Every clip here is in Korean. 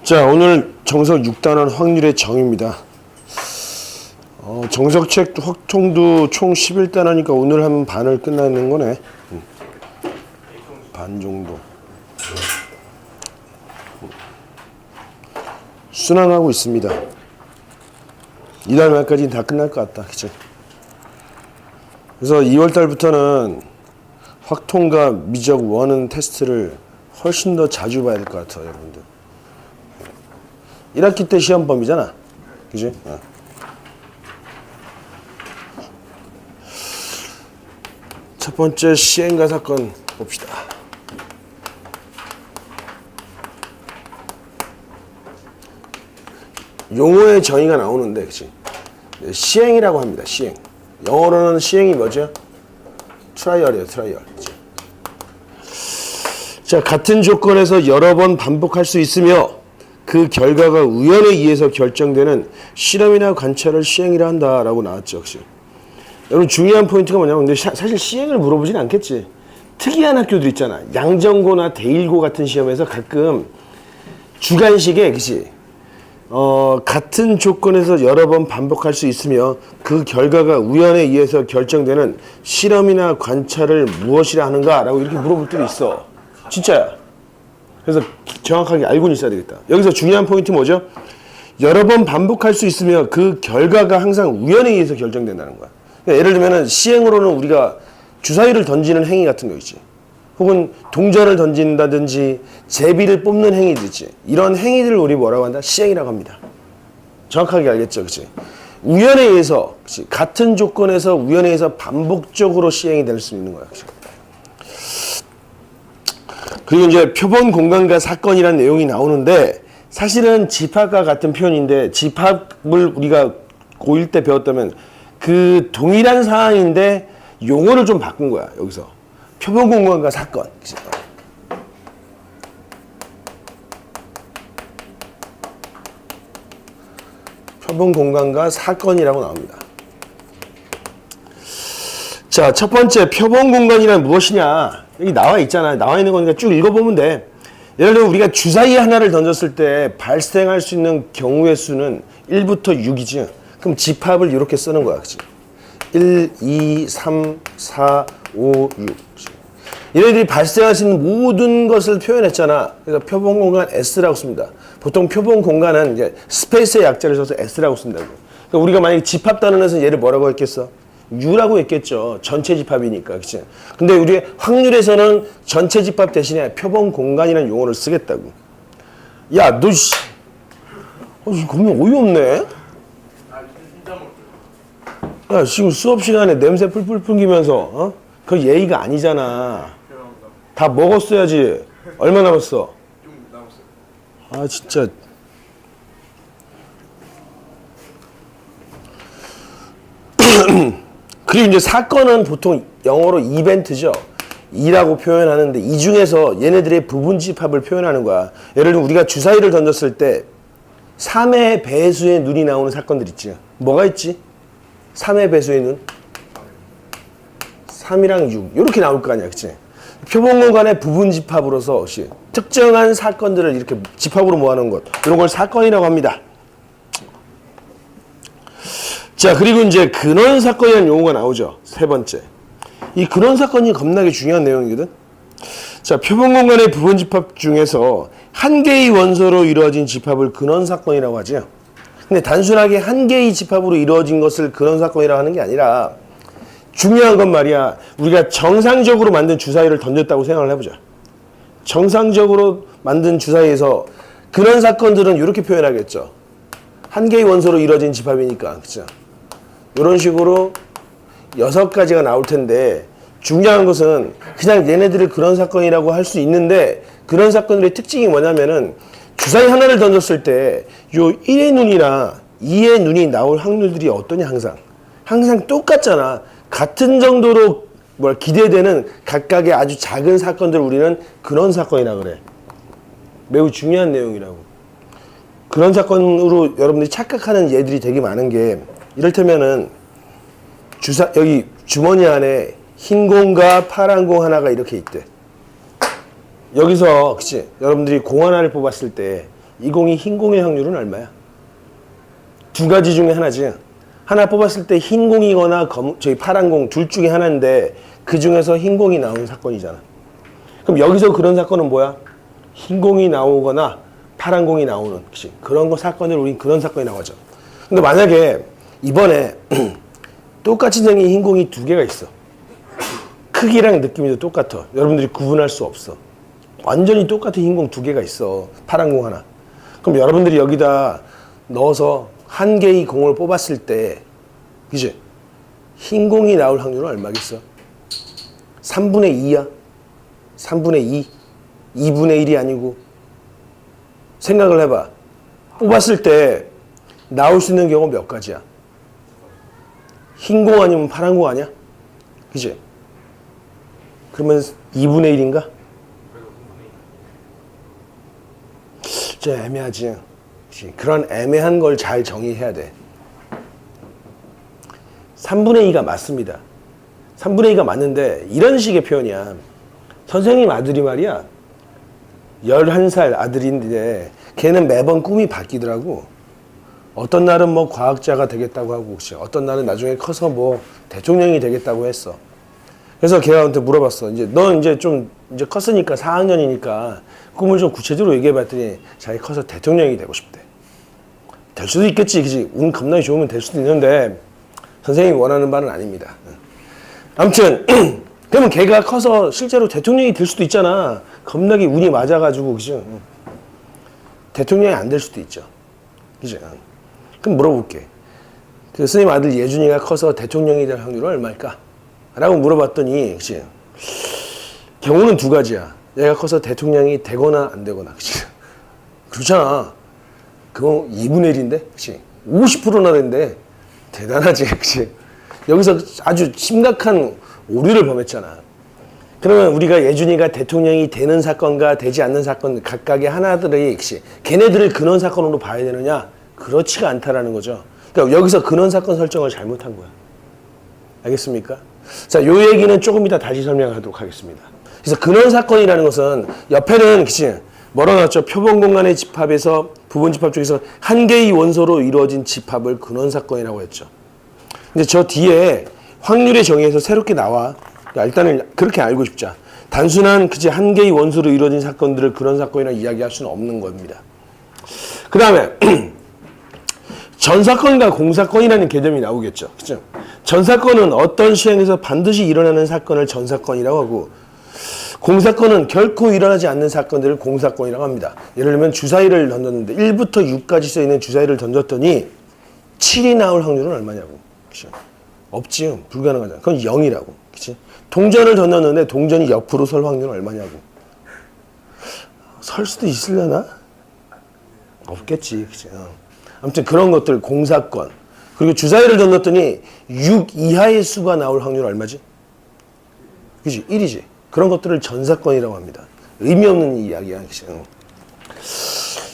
자, 오늘 정석 6단원 확률의 정입니다. 정석책 확통도 총 11단원이니까 오늘 하면 반을 끝나는 거네. 반 정도. 순항하고 있습니다. 이달 말까지는 다 끝날 것 같다. 그치? 그래서 2월달부터는 확통과 미적 원은 테스트를 훨씬 더 자주 봐야 될 것 같아요, 여러분들. 1학기 때 시험범위잖아. 그지? 첫 번째 시행과 사건 봅시다. 용어의 정의가 나오는데, 그치? 시행이라고 합니다. 시행. 영어로는 시행이 뭐죠? 트라이얼이에요, 트라이얼. 그치? 자, 같은 조건에서 여러 번 반복할 수 있으며 그 결과가 우연에 의해서 결정되는 실험이나 관찰을 시행이라 한다라고 나왔죠, 혹시. 여러분 중요한 포인트가 뭐냐면, 근데 사실 시행을 물어보진 않겠지. 특이한 학교들 있잖아. 양정고나 대일고 같은 시험에서 가끔 주관식에, 그치? 같은 조건에서 여러 번 반복할 수 있으며 그 결과가 우연에 의해서 결정되는 실험이나 관찰을 무엇이라 하는가라고 이렇게 물어볼 때도 있어. 진짜야. 그래서 정확하게 알고는 있어야 되겠다. 여기서 중요한 포인트 뭐죠? 여러 번 반복할 수 있으며 그 결과가 항상 우연에 의해서 결정된다는 거야. 그러니까 예를 들면 시행으로는 우리가 주사위를 던지는 행위 같은 거 있지. 혹은 동전을 던진다든지 제비를 뽑는 행위들 있지. 이런 행위들을 우리 뭐라고 한다? 시행이라고 합니다. 정확하게 알겠죠? 그치? 우연에 의해서, 그치? 같은 조건에서 우연에 의해서 반복적으로 시행이 될 수 있는 거야. 그치? 그리고 이제 표본 공간과 사건이라는 내용이 나오는데, 사실은 집합과 같은 표현인데, 집합을 우리가 고1 때 배웠다면 그 동일한 사항인데 용어를 좀 바꾼 거야, 여기서. 표본 공간과 사건. 표본 공간과 사건이라고 나옵니다. 자, 첫 번째 표본 공간이란 무엇이냐? 여기 나와 있잖아요. 나와 있는 거니까 쭉 읽어보면 돼. 예를 들어 우리가 주사위 하나를 던졌을 때 발생할 수 있는 경우의 수는 1부터 6이지. 그럼 집합을 이렇게 쓰는 거야. 그치? 1, 2, 3, 4, 5, 6. 얘네들이 발생할 수 있는 모든 것을 표현했잖아. 그래서 표본 공간 S라고 씁니다. 보통 표본 공간은 이제 스페이스의 약자를 써서 S라고 쓴다고. 그러니까 우리가 만약에 집합 단원에서 얘를 뭐라고 했겠어? U라고 했겠죠. 전체 집합이니까. 그치? 근데 우리 확률에서는 전체 집합 대신에 표본 공간이라는 용어를 쓰겠다고. 야, 너 씨. 그러면 어이없네? 야, 지금 수업 시간에 냄새 풀풀 풍기면서, 그 예의가 아니잖아. 다 먹었어야지. 얼마 남았어? 좀 남았어요. 아, 진짜. 그리고 이제 사건은 보통 영어로 이벤트죠. 이라고 표현하는데 이 중에서 얘네들의 부분 집합을 표현하는 거야. 예를 들면 우리가 주사위를 던졌을 때 3의 배수의 눈이 나오는 사건들 있지. 뭐가 있지? 3의 배수의 눈? 3이랑 6 이렇게 나올 거 아니야. 그치? 표본 공간의 부분 집합으로서 특정한 사건들을 이렇게 집합으로 모아놓은 것, 이런 걸 사건이라고 합니다. 자, 그리고 이제 근원 사건이라는 용어가 나오죠. 세 번째. 이 근원 사건이 겁나게 중요한 내용이거든. 자, 표본 공간의 부분 집합 중에서 한 개의 원소로 이루어진 집합을 근원 사건이라고 하죠. 근데 단순하게 한 개의 집합으로 이루어진 것을 근원 사건이라고 하는 게 아니라 중요한 건 말이야. 우리가 정상적으로 만든 주사위를 던졌다고 생각을 해보자. 정상적으로 만든 주사위에서 그런 사건들은 이렇게 표현하겠죠. 한 개의 원소로 이루어진 집합이니까. 그죠? 이런 식으로 6가지가 나올 텐데 중요한 것은 그냥 얘네들을 그런 사건이라고 할 수 있는데 그런 사건들의 특징이 뭐냐면은 주사위 하나를 던졌을 때 요 1의 눈이나 2의 눈이 나올 확률들이 어떠냐 항상 똑같잖아. 같은 정도로 기대되는 각각의 아주 작은 사건들을 우리는 근원 사건이라 그래. 매우 중요한 내용이라고. 그런 사건으로 여러분들이 착각하는 예들이 되게 많은 게 이를테면은 여기 주머니 안에 흰 공과 파란 공 하나가 이렇게 있대. 여기서 그치 여러분들이 공 하나를 뽑았을 때 이 공이 흰 공의 확률은 얼마야? 두 가지 중에 하나지. 하나 뽑았을 때 흰 공이거나 파란 공 둘 중에 하나인데 그 중에서 흰 공이 나오는 사건이잖아. 그럼 여기서 그런 사건은 뭐야? 흰 공이 나오거나 파란 공이 나오는, 그치? 그런 거 사건을 우린 그런 사건이 나오죠. 근데 만약에 이번에 똑같이 생긴 흰 공이 두 개가 있어. 크기랑 느낌이 똑같아. 여러분들이 구분할 수 없어. 완전히 똑같은 흰 공 두 개가 있어. 파란 공 하나. 그럼 여러분들이 여기다 넣어서 한 개의 공을 뽑았을 때, 그치? 흰 공이 나올 확률은 얼마겠어? 3분의 2야? 3분의 2? 2분의 1이 아니고. 생각을 해봐. 뽑았을 때 나올 수 있는 경우 몇 가지야? 흰 공 아니면 파란 공 아니야? 그치? 그러면 2분의 1인가? 좀 애매하지. 그치? 그런 애매한 걸 잘 정의해야 돼. 3분의 2가 맞습니다. 3분의 2가 맞는데 이런 식의 표현이야. 선생님 아들이 말이야. 11살 아들인데 걔는 매번 꿈이 바뀌더라고. 어떤 날은 뭐 과학자가 되겠다고 하고 어떤 날은 나중에 커서 뭐 대통령이 되겠다고 했어. 그래서 걔한테 물어봤어. 이제 넌 이제 좀 이제 컸으니까 4학년이니까 꿈을 좀 구체적으로 얘기해 봤더니 자기 커서 대통령이 되고 싶대. 될 수도 있겠지. 그치? 운 겁나게 좋으면 될 수도 있는데 선생님이 원하는 바는 아닙니다. 아무튼 그러면 걔가 커서 실제로 대통령이 될 수도 있잖아. 겁나게 운이 맞아가지고, 그죠? 대통령이 안 될 수도 있죠. 그죠? 그럼 물어볼게. 그 스님 아들 예준이가 커서 대통령이 될 확률은 얼마일까? 라고 물어봤더니, 그치? 경우는 두 가지야. 얘가 커서 대통령이 되거나 안 되거나, 그치? 그렇잖아. 그거 2분의 1인데? 그치? 50%나 된대. 대단하지, 그치? 여기서 아주 심각한 오류를 범했잖아. 그러면 우리가 예준이가 대통령이 되는 사건과 되지 않는 사건 각각의 하나들의 걔네들을 근원 사건으로 봐야 되느냐? 그렇지가 않다라는 거죠. 그러니까 여기서 근원 사건 설정을 잘못한 거야. 알겠습니까? 자, 요 얘기는 조금 이따 다시 설명하도록 하겠습니다. 그래서 근원 사건이라는 것은 옆에는 뭐라 나왔죠? 표본 공간의 집합에서 부분 집합 중에서 한 개의 원소로 이루어진 집합을 근원 사건이라고 했죠. 근데 저 뒤에 확률의 정의에서 새롭게 나와. 일단은 그렇게 알고 싶자. 단순한 한 개의 원소로 이루어진 사건들을 근원 사건이라고 이야기할 수는 없는 겁니다. 그 다음에 전사건과 공사건이라는 개념이 나오겠죠. 그죠? 전사건은 어떤 시행에서 반드시 일어나는 사건을 전사건이라고 하고, 공사건은 결코 일어나지 않는 사건들을 공사건이라고 합니다. 예를 들면 주사위를 던졌는데 1부터 6까지 써있는 주사위를 던졌더니 7이 나올 확률은 얼마냐고. 그죠? 없지. 불가능하잖아. 그건 0이라고. 그치? 동전을 던졌는데 동전이 옆으로 설 확률은 얼마냐고. 설 수도 있으려나? 없겠지. 그치? 아무튼 그런 것들 공사건. 그리고 주사위를 던졌더니 6 이하의 수가 나올 확률은 얼마지? 그치? 1이지. 그런 것들을 전사건이라고 합니다. 의미 없는 이야기야. 그치?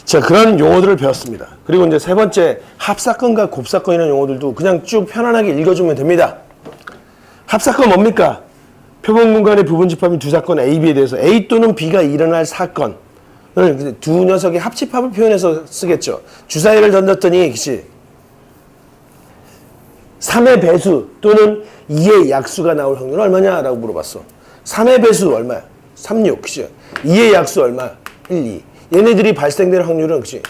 자, 그런 용어들을 배웠습니다. 그리고 이제 세 번째, 합사건과 곱사건이라는 용어들도 그냥 쭉 편안하게 읽어주면 됩니다. 합사건 뭡니까? 표본 공간의 부분 집합인 두 사건 A, B에 대해서 A 또는 B가 일어날 사건을 두 녀석의 합집합을 표현해서 쓰겠죠. 주사위를 던졌더니, 그치? 3의 배수 또는 2의 약수가 나올 확률은 얼마냐라고 물어봤어. 3의 배수 얼마야? 3, 6, 그치? 2의 약수 얼마야? 1, 2. 얘네들이 발생될 확률은, 그치?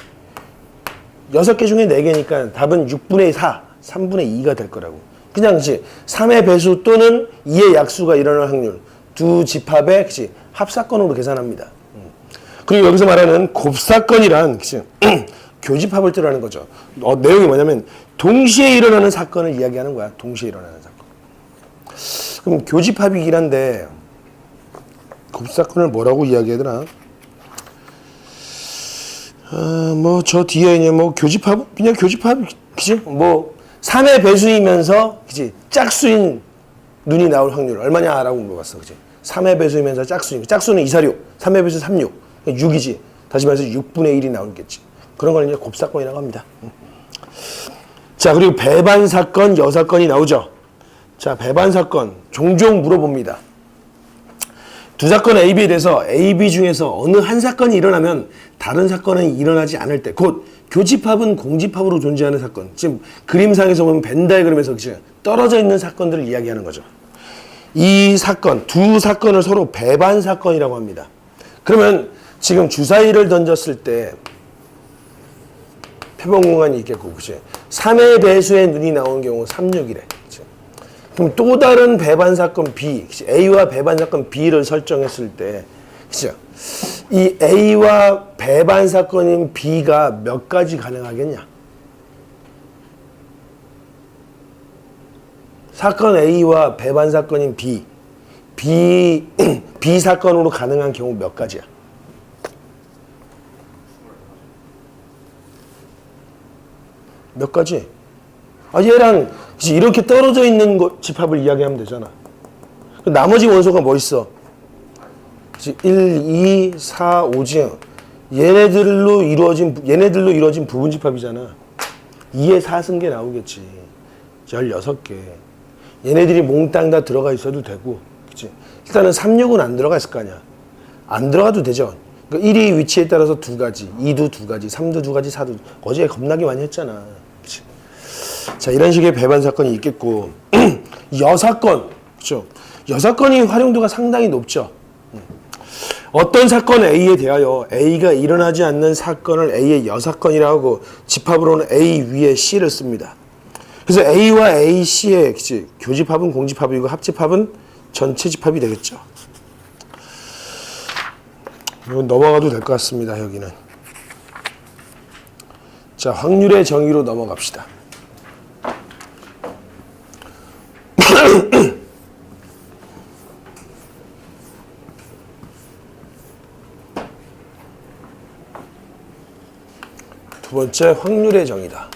6개 중에 4개니까 답은 6분의 4, 3분의 2가 될 거라고. 그냥, 그치? 3의 배수 또는 2의 약수가 일어날 확률. 두 집합의, 그치? 합사건으로 계산합니다. 그리고 여기서 말하는 곱사건이란, 그치? 교집합을 뜻하는 거죠. 내용이 뭐냐면, 동시에 일어나는 사건을 이야기하는 거야. 동시에 일어나는 사건. 그럼 교집합이긴 한데, 곱사건을 뭐라고 이야기하더라? 뭐, 저 뒤에, 그냥 뭐, 교집합? 그냥 교집합, 그치? 뭐, 3의 배수이면서, 그치? 짝수인 눈이 나올 확률 얼마냐라고 물어봤어, 그치? 3의 배수이면서 짝수인, 짝수는 2, 4, 6, 3의 배수 3, 6, 6이지. 다시 말해서 6분의 1이 나오겠지. 그런 걸 이제 곱사건이라고 합니다. 자, 그리고 배반사건, 여사건이 나오죠. 자, 배반사건. 종종 물어봅니다. 두 사건 A, B에 대해서 A, B 중에서 어느 한 사건이 일어나면 다른 사건은 일어나지 않을 때, 곧 교집합은 공집합으로 존재하는 사건. 지금 그림상에서 보면 벤 다이그램에서 떨어져 있는 사건들을 이야기하는 거죠. 이 사건, 두 사건을 서로 배반 사건이라고 합니다. 그러면 지금 주사위를 던졌을 때 표본 공간이 있겠고, 그치? 3의 배수의 눈이 나온 경우 3, 6이래. 그치? 그럼 또 다른 배반 사건 B, 그치? A와 배반 사건 B를 설정했을 때, 그치? 이 A와 배반 사건인 B가 몇 가지 가능하겠냐? 사건 A와 배반 사건인 B 사건으로 가능한 경우 몇 가지야? 몇 가지? 얘랑 이렇게 떨어져 있는 집합을 이야기하면 되잖아. 나머지 원소가 뭐 있어? 1, 2, 4, 5지. 얘네들로 이루어진 부분 집합이잖아. 2의 4승계 나오겠지. 16개. 얘네들이 몽땅 다 들어가 있어도 되고, 그치? 일단은 3, 6은 안 들어가 있을 거 아니야. 안 들어가도 되죠. 그러니까 1위 위치에 따라서 2가지, 2도 2가지, 3도 2가지, 4도. 어제 겁나게 많이 했잖아. 그치? 자, 이런 식의 배반 사건이 있겠고, 여사건, 그렇죠? 여사건이 활용도가 상당히 높죠. 어떤 사건 A에 대하여 A가 일어나지 않는 사건을 A의 여사건이라고 하고 집합으로는 A 위에 C를 씁니다. 그래서 A와 A, C의 교집합은 공집합이고 합집합은 전체 집합이 되겠죠. 이건 넘어가도 될 것 같습니다. 여기는. 자, 확률의 정의로 넘어갑시다. 두 번째, 확률의 정의다.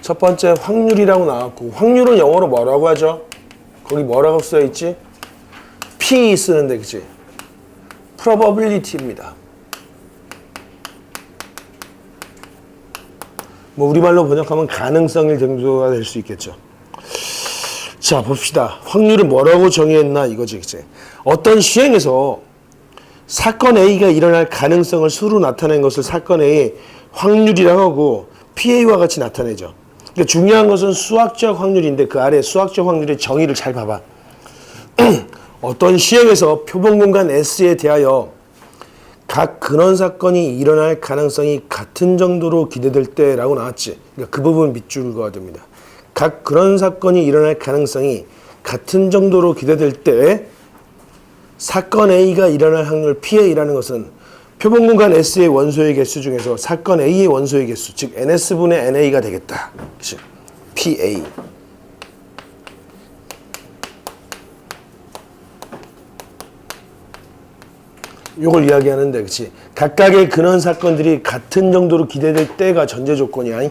첫 번째 확률이라고 나왔고, 확률은 영어로 뭐라고 하죠? 거기 뭐라고 써있지? P 쓰는데, 그치? probability입니다. 뭐 우리말로 번역하면 가능성일 정도가 될 수 있겠죠. 자, 봅시다. 확률을 뭐라고 정의했나 이거지, 그치? 어떤 시행에서 사건 A가 일어날 가능성을 수로 나타낸 것을 사건 A의 확률이라고 하고 PA와 같이 나타내죠. 그러니까 중요한 것은 수학적 확률인데 그 아래 수학적 확률의 정의를 잘 봐봐. 어떤 시행에서 표본 공간 S에 대하여 각 근원 사건이 일어날 가능성이 같은 정도로 기대될 때라고 나왔지. 그러니까 그 부분 밑줄 그어야 됩니다. 각 근원 사건이 일어날 가능성이 같은 정도로 기대될 때 사건 A가 일어날 확률 PA라는 것은 표본 공간 S의 원소의 개수 중에서 사건 A의 원소의 개수, 즉 NS분의 NA가 되겠다. 그치? PA. 요걸 이야기하는데, 그치? 각각의 근원 사건들이 같은 정도로 기대될 때가 전제 조건이야.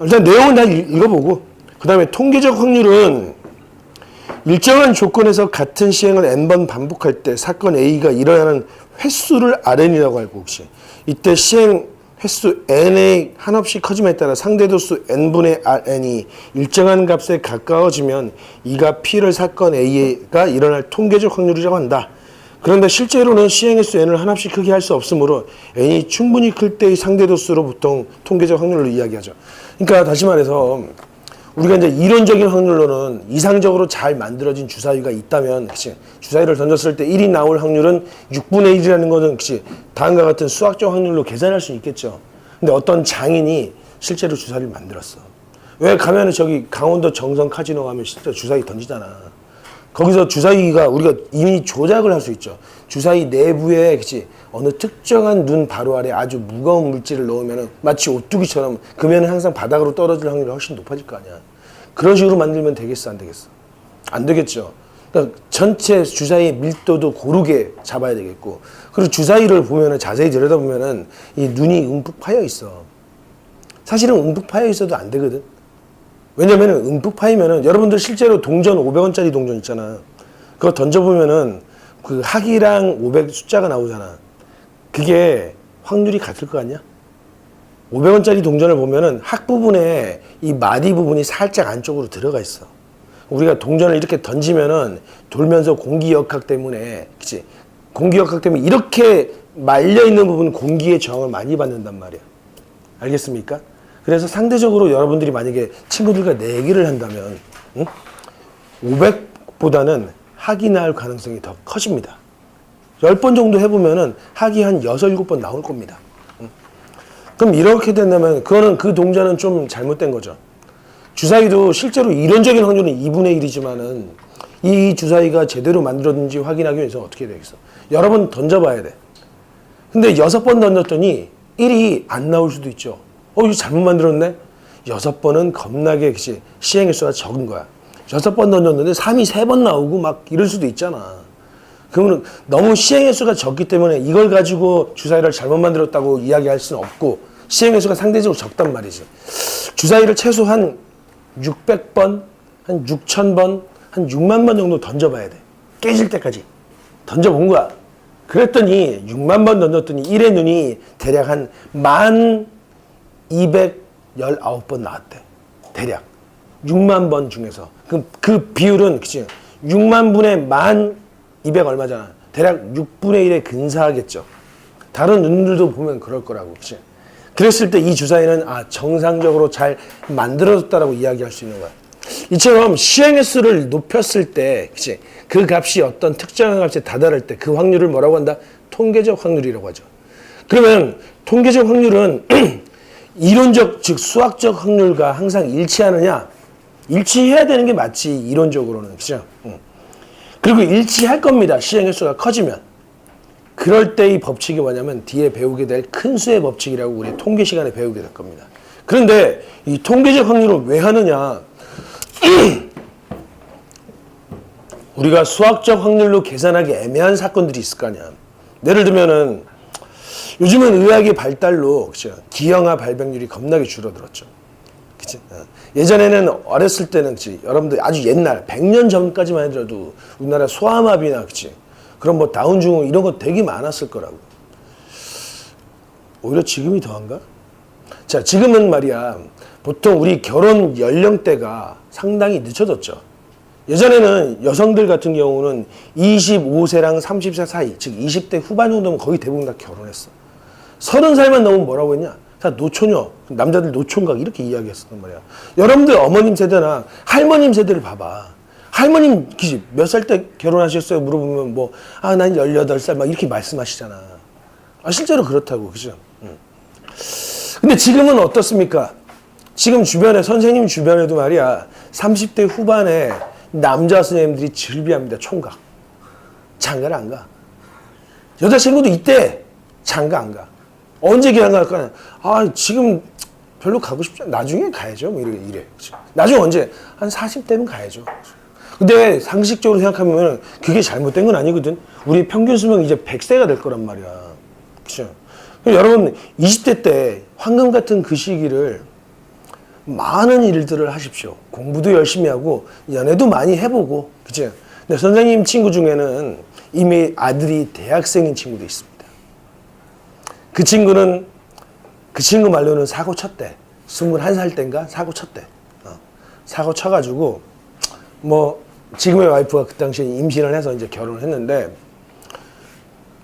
일단 내용은 다 읽어보고, 그 다음에 통계적 확률은 일정한 조건에서 같은 시행을 n번 반복할 때 사건 A가 일어나는 횟수를 RN이라고 알고, 혹시 이때 시행 횟수 n의 한없이 커짐에 따라 상대도수 n분의 RN이 일정한 값에 가까워지면 이가 P를 사건 A가 일어날 통계적 확률이라고 한다. 그런데 실제로는 시행 횟수 n을 한없이 크게 할 수 없으므로 n이 충분히 클 때의 상대도수로 보통 통계적 확률로 이야기하죠. 그러니까 다시 말해서 우리가 이제 이론적인 확률로는 이상적으로 잘 만들어진 주사위가 있다면, 그치? 주사위를 던졌을 때 1이 나올 확률은 6분의 1이라는 것은, 그치? 다음과 같은 수학적 확률로 계산할 수 있겠죠. 근데 어떤 장인이 실제로 주사위를 만들었어. 왜 가면은 저기 강원도 정성 카지노 가면 진짜 주사위 던지잖아. 거기서 주사위가 우리가 이미 조작을 할 수 있죠. 주사위 내부에, 그치? 어느 특정한 눈 바로 아래 아주 무거운 물질을 넣으면은 마치 오뚜기처럼 그러면 항상 바닥으로 떨어질 확률이 훨씬 높아질 거 아니야. 그런 식으로 만들면 되겠어, 안 되겠어? 안 되겠죠. 그러니까 전체 주사위의 밀도도 고르게 잡아야 되겠고, 그리고 주사위를 보면은 자세히 들여다보면은 이 눈이 움푹 파여 있어. 사실은 움푹 파여 있어도 안 되거든. 왜냐면은 움푹 파이면은 여러분들 실제로 동전 500원짜리 동전 있잖아. 그거 던져보면은 그 학이랑 500 숫자가 나오잖아. 그게 확률이 같을 거 아니야? 500원짜리 동전을 보면은 학 부분에 이 마디 부분이 살짝 안쪽으로 들어가 있어. 우리가 동전을 이렇게 던지면은 돌면서 공기역학 때문에, 그치? 공기역학 때문에 이렇게 말려있는 부분 공기의 저항을 많이 받는단 말이야. 알겠습니까? 그래서 상대적으로 여러분들이 만약에 친구들과 내기를 한다면, 응? 500보다는 학이 나올 가능성이 더 커집니다. 10번 정도 해보면은 학이 한 6, 7번 나올 겁니다. 응? 그럼 이렇게 된다면, 그거는 그 동전은 좀 잘못된 거죠. 주사위도 실제로 이론적인 확률은 2분의 1이지만은 이 주사위가 제대로 만들어졌는지 확인하기 위해서 어떻게 해야 되겠어? 여러 번 던져봐야 돼. 근데 6번 던졌더니 1이 안 나올 수도 있죠. 이거 잘못 만들었네? 6번은 겁나게 시행 횟수가 적은 거야. 6번 던졌는데 3이 3번 나오고 막 이럴 수도 있잖아. 그러면 너무 시행 횟수가 적기 때문에 이걸 가지고 주사위를 잘못 만들었다고 이야기할 수는 없고, 시행 횟수가 상대적으로 적단 말이지. 주사위를 최소한 600번, 한 6,000번, 한 6만 번 정도 던져봐야 돼. 깨질 때까지. 던져본 거야. 그랬더니 6만 번 던졌더니 1의 눈이 대략 한 1219번 나왔대. 대략. 6만 번 중에서. 그 비율은, 그치? 6만 분의 1200 얼마잖아. 대략 6분의 1에 근사하겠죠. 다른 눈들도 보면 그럴 거라고, 그치? 그랬을 때 이 주사위는 정상적으로 잘 만들어졌다라고 이야기할 수 있는 거야. 이처럼 시행 횟수를 높였을 때, 그치? 그 값이 어떤 특정한 값에 다다를 때 그 확률을 뭐라고 한다? 통계적 확률이라고 하죠. 그러면 통계적 확률은 이론적, 즉 수학적 확률과 항상 일치하느냐? 일치해야 되는 게 맞지, 이론적으로는. 그죠? 그리고 일치할 겁니다. 시행 횟수가 커지면. 그럴 때 이 법칙이 뭐냐면 뒤에 배우게 될 큰 수의 법칙이라고 우리 통계 시간에 배우게 될 겁니다. 그런데 이 통계적 확률을 왜 하느냐? 우리가 수학적 확률로 계산하기 애매한 사건들이 있을 거 아니야. 예를 들면은 요즘은 의학의 발달로, 그쵸? 기형아 발병률이 겁나게 줄어들었죠. 그치? 예전에는 어렸을 때는, 그치? 여러분들 아주 옛날 100년 전까지만 하더라도 우리나라 소아마비나, 그치? 그럼 뭐 다운 증후군 이런 거 되게 많았을 거라고. 오히려 지금이 더한가? 자, 지금은 말이야, 보통 우리 결혼 연령대가 상당히 늦춰졌죠. 예전에는 여성들 같은 경우는 25세랑 30세 사이, 즉 20대 후반 정도면 거의 대부분 다 결혼했어. 30살만 넘으면 뭐라고 했냐? 다 노처녀, 남자들 노총각 이렇게 이야기했었단 말이야. 여러분들 어머님 세대나 할머님 세대를 봐봐. 할머님 몇 살 때 결혼하셨어요? 물어보면 난 18살 막 이렇게 말씀하시잖아. 실제로 그렇다고, 그죠? 근데 지금은 어떻습니까? 지금 주변에, 선생님 주변에도 말이야, 30대 후반에 남자 선생님들이 즐비합니다. 총각. 장가를 안 가. 여자친구도 이때 장가 안 가. 언제 결혼 갈까? 지금 별로 가고 싶지 않아. 나중에 가야죠. 뭐 이래. 나중에 언제? 한 40대면 가야죠. 근데 상식적으로 생각하면 그게 잘못된 건 아니거든. 우리 평균 수명 이제 100세가 될 거란 말이야. 그쵸? 여러분 20대 때 황금 같은 그 시기를 많은 일들을 하십시오. 공부도 열심히 하고 연애도 많이 해보고, 그치? 근데 선생님 친구 중에는 이미 아들이 대학생인 친구도 있습니다. 그 친구 말로는 사고 쳤대. 21살 때인가 사고 쳤대. 사고 쳐가지고 지금의 와이프가 그 당시에 임신을 해서 이제 결혼을 했는데,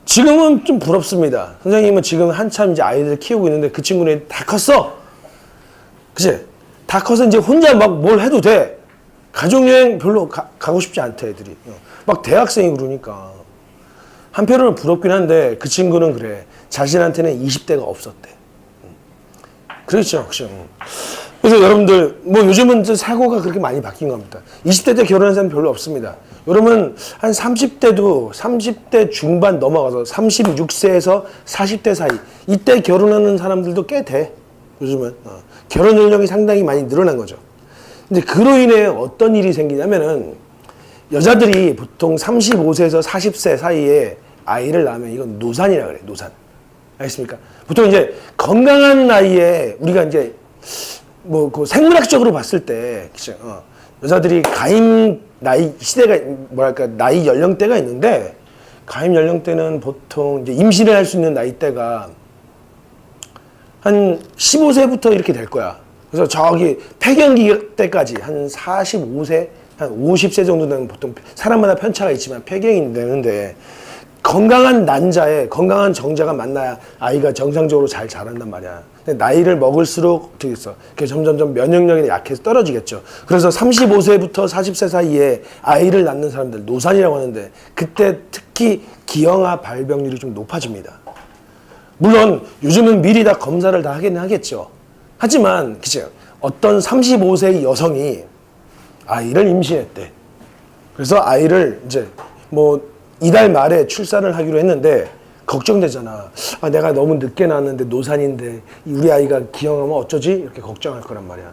지금은 좀 부럽습니다. 선생님은 지금 한참 이제 아이들 키우고 있는데 그 친구는 다 컸어. 그치? 다 커서 이제 혼자 막 뭘 해도 돼. 가족여행 별로 가고 싶지 않대, 애들이. 막 대학생이 그러니까. 한편으로는 부럽긴 한데 그 친구는 그래. 자신한테는 20대가 없었대. 그렇죠. 그렇죠. 그래서 여러분들 요즘은 사고가 그렇게 많이 바뀐 겁니다. 20대 때 결혼한 사람 별로 없습니다. 여러분 한 30대 중반 넘어가서 36세에서 40대 사이 이때 결혼하는 사람들도 꽤 돼. 요즘은 결혼 연령이 상당히 많이 늘어난 거죠. 근데 그로 인해 어떤 일이 생기냐면은 여자들이 보통 35세에서 40세 사이에 아이를 낳으면 이건 노산이라 그래. 노산. 알겠습니까? 보통 이제 건강한 나이에 우리가 이제 그 생물학적으로 봤을 때, 그쵸? 여자들이 가임 나이 시대가 나이 연령대가 있는데, 가임 연령대는 보통 이제 임신을 할 수 있는 나이대가 한 15세부터 이렇게 될 거야. 그래서 저기 폐경기 때까지 한 45세, 한 50세 정도 되면 보통 사람마다 편차가 있지만 폐경이 되는데 건강한 난자에 건강한 정자가 만나야 아이가 정상적으로 잘 자란단 말이야. 근데 나이를 먹을수록 어떻게 있어? 점점점 면역력이 약해서 떨어지겠죠. 그래서 35세부터 40세 사이에 아이를 낳는 사람들 노산이라고 하는데 그때 특히 기형아 발병률이 좀 높아집니다. 물론 요즘은 미리 다 검사를 다 하긴 하겠죠. 하지만 그죠? 어떤 35세의 여성이 아이를 임신했대. 그래서 아이를 이제 뭐 이달 말에 출산을 하기로 했는데 걱정되잖아. 아, 내가 너무 늦게 낳았는데 노산인데 우리 아이가 기형하면 어쩌지? 이렇게 걱정할 거란 말이야.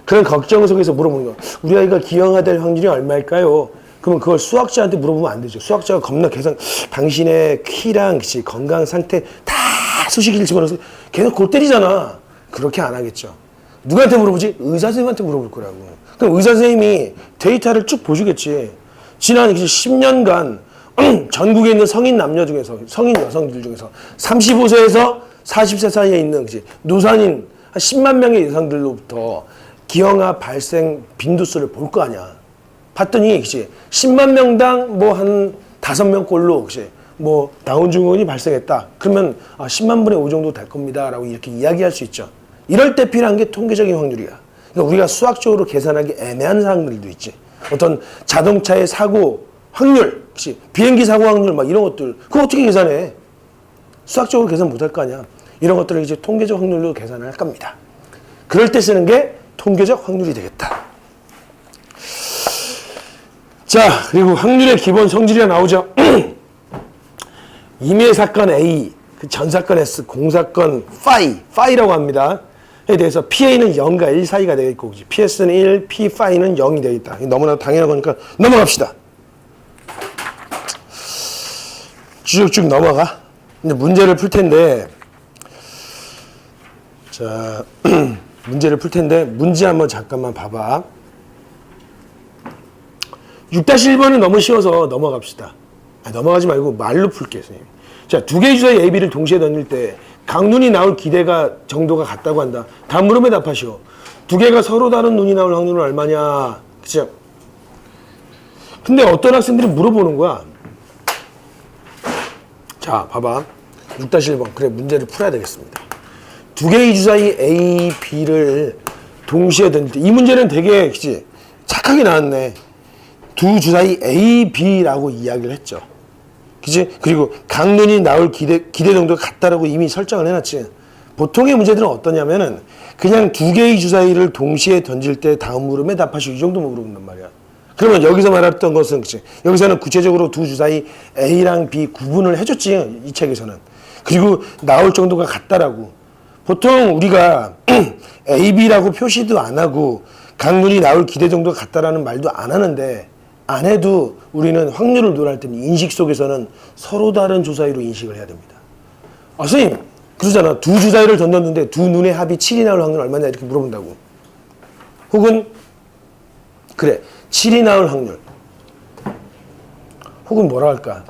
그런 걱정 속에서 물어보는 거야. 우리 아이가 기형아 될 확률이 얼마일까요? 그러면 그걸 수학자한테 물어보면 안 되죠. 수학자가 겁나 계산, 당신의 키랑 건강 상태 다 수식을 집어넣어서 계속 골 때리잖아. 그렇게 안 하겠죠. 누구한테 물어보지? 의사 선생님한테 물어볼 거라고. 그럼 의사 선생님이 데이터를 쭉 보시겠지. 지난 10년간 전국에 있는 성인 남녀 중에서, 성인 여성들 중에서 35세에서 40세 사이에 있는 노산인 한 10만 명의 여성들로부터 기형아 발생 빈도수를 볼 거 아니야. 봤더니 10만 명당 뭐 한 5명꼴로 뭐 다운 증후군이 발생했다. 그러면 10만 분의 5 정도 될 겁니다. 라고 이렇게 이야기할 수 있죠. 이럴 때 필요한 게 통계적인 확률이야. 그러니까 우리가 수학적으로 계산하기 애매한 사항들도 있지. 어떤 자동차의 사고 확률, 비행기 사고 확률 막 이런 것들 그거 어떻게 계산해? 수학적으로 계산 못할 거 아니야. 이런 것들을 이제 통계적 확률로 계산할 겁니다. 그럴 때 쓰는 게 통계적 확률이 되겠다. 자, 그리고 확률의 기본 성질이 나오죠. 임의 사건 A, 그 전 사건 S, 공사건 파이라고 합니다. 에 대해서 PA는 0과 1 사이가 되겠고, PS는 1, P파이는 0이 되겠다. 너무나 당연한 거니까 넘어갑시다. 쭉쭉 넘어가. 이제 문제를 풀 텐데, 자, 문제를 풀 텐데, 문제 한번 잠깐만 봐봐. 6-1번은 너무 쉬워서 넘어갑시다. 넘어가지 말고 말로 풀게요, 선생님. 자, 두 개의 주사위 A, B를 동시에 던질 때 강눈이 나올 기대가 정도가 같다고 한다. 다음 물음에 답하시오. 두 개가 서로 다른 눈이 나올 확률은 얼마냐? 그죠? 근데 어떤 학생들이 물어보는 거야. 자, 봐봐. 6-1번. 그래, 문제를 풀어야 되겠습니다. 두 개의 주사위 A, B를 동시에 던질 때 이 문제는 되게 그치? 착하게 나왔네. 두 주사위 A, B라고 이야기를 했죠. 그치? 그리고 강눈이 나올 기대 정도가 같다라고 이미 설정을 해놨지. 보통의 문제들은 어떠냐면은 그냥 두 개의 주사위를 동시에 던질 때 다음 물음에 답하시오. 이 정도만 물어본단 말이야. 그러면 여기서 말했던 것은 그치? 여기서는 구체적으로 두 주사위 A랑 B 구분을 해줬지. 이 책에서는. 그리고 나올 정도가 같다라고. 보통 우리가 A, B라고 표시도 안 하고 강눈이 나올 기대 정도가 같다라는 말도 안 하는데 안 해도 우리는 확률을 논할 때는 인식 속에서는 서로 다른 주사위로 인식을 해야 됩니다. 선생님, 그러잖아. 두 주사위를 던졌는데 두 눈의 합이 7이 나올 확률 얼마냐 이렇게 물어본다고. 혹은 그래, 7이 나올 확률. 혹은 뭐라 할까?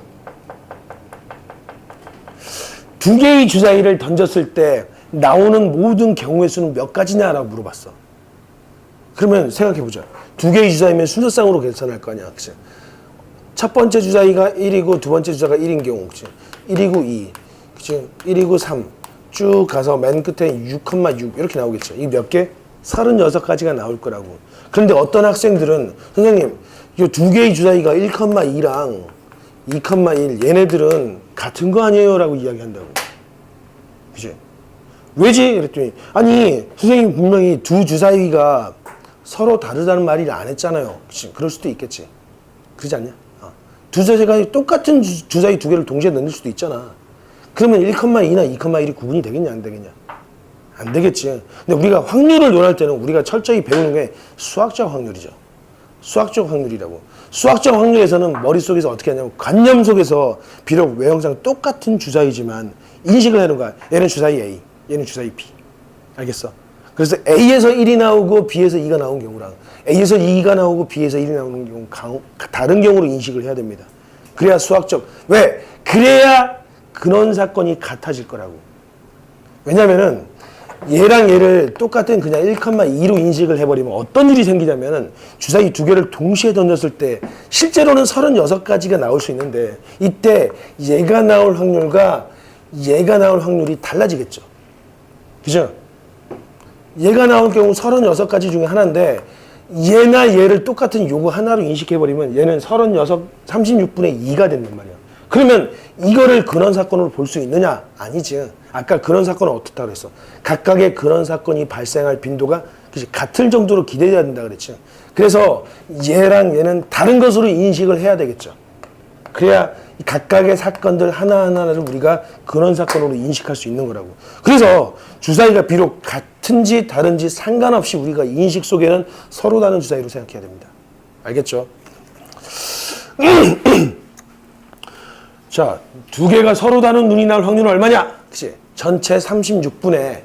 두 개의 주사위를 던졌을 때 나오는 모든 경우의 수는 몇 가지냐라고 물어봤어. 그러면 생각해보자. 두 개의 주사위면 순서상으로 계산할 거 아니야. 그치? 첫 번째 주사위가 1이고 두 번째 주사위가 1인 경우. 그치? 1이고 2. 그치? 1이고 3. 쭉 가서 맨 끝에 6,6 이렇게 나오겠죠. 이 몇 개? 36가지가 나올 거라고. 그런데 어떤 학생들은 선생님, 이 두 개의 주사위가 1,2랑 2,1 얘네들은 같은 거 아니에요? 라고 이야기한다고. 그치? 왜지? 그랬더니 아니 선생님 분명히 두 주사위가 서로 다르다는 말을 안 했잖아요. 그치? 그럴 수도 있겠지. 그러지 않냐? 두 주사위가 똑같은 주사위 두 개를 동시에 넣을 수도 있잖아. 그러면 1,2나 2,1이 구분이 되겠냐 안 되겠냐? 안 되겠지. 근데 우리가 확률을 논할 때는 우리가 철저히 배우는 게 수학적 확률이죠. 수학적 확률이라고. 수학적 확률에서는 머릿속에서 어떻게 하냐면 관념 속에서 비록 외형상 똑같은 주사위지만 인식을 하는 거야. 얘는 주사위 A, 얘는 주사위 B. 알겠어? 그래서 A에서 1이 나오고 B에서 2가 나온 경우랑 A에서 2가 나오고 B에서 1이 나오는 경우 다른 경우로 인식을 해야 됩니다. 그래야 수학적. 왜? 그래야 근원 사건이 같아질 거라고. 왜냐면은 얘랑 얘를 똑같은 그냥 1,2로 인식을 해버리면 어떤 일이 생기냐면은 주사위 두 개를 동시에 던졌을 때 실제로는 36가지가 나올 수 있는데 이때 얘가 나올 확률과 얘가 나올 확률이 달라지겠죠. 그죠? 얘가 나올 경우 36가지 중에 하나인데 얘나 얘를 똑같은 요거 하나로 인식해버리면 얘는 36분의 2가 된단 말이야. 그러면 이거를 근원 사건으로 볼 수 있느냐? 아니지. 아까 근원 사건은 어떻다 그랬어? 각각의 근원 사건이 발생할 빈도가 같을 정도로 기대돼야 된다 그랬지. 그래서 얘랑 얘는 다른 것으로 인식을 해야 되겠죠. 그래야 각각의 사건들 하나하나를 우리가 근원 사건으로 인식할 수 있는 거라고. 그래서 주사위가 비록 같은지 다른지 상관없이 우리가 인식 속에는 서로 다른 주사위로 생각해야 됩니다. 알겠죠? 자, 두 개가 서로 다른 눈이 나올 확률은 얼마냐? 그치? 전체 36분의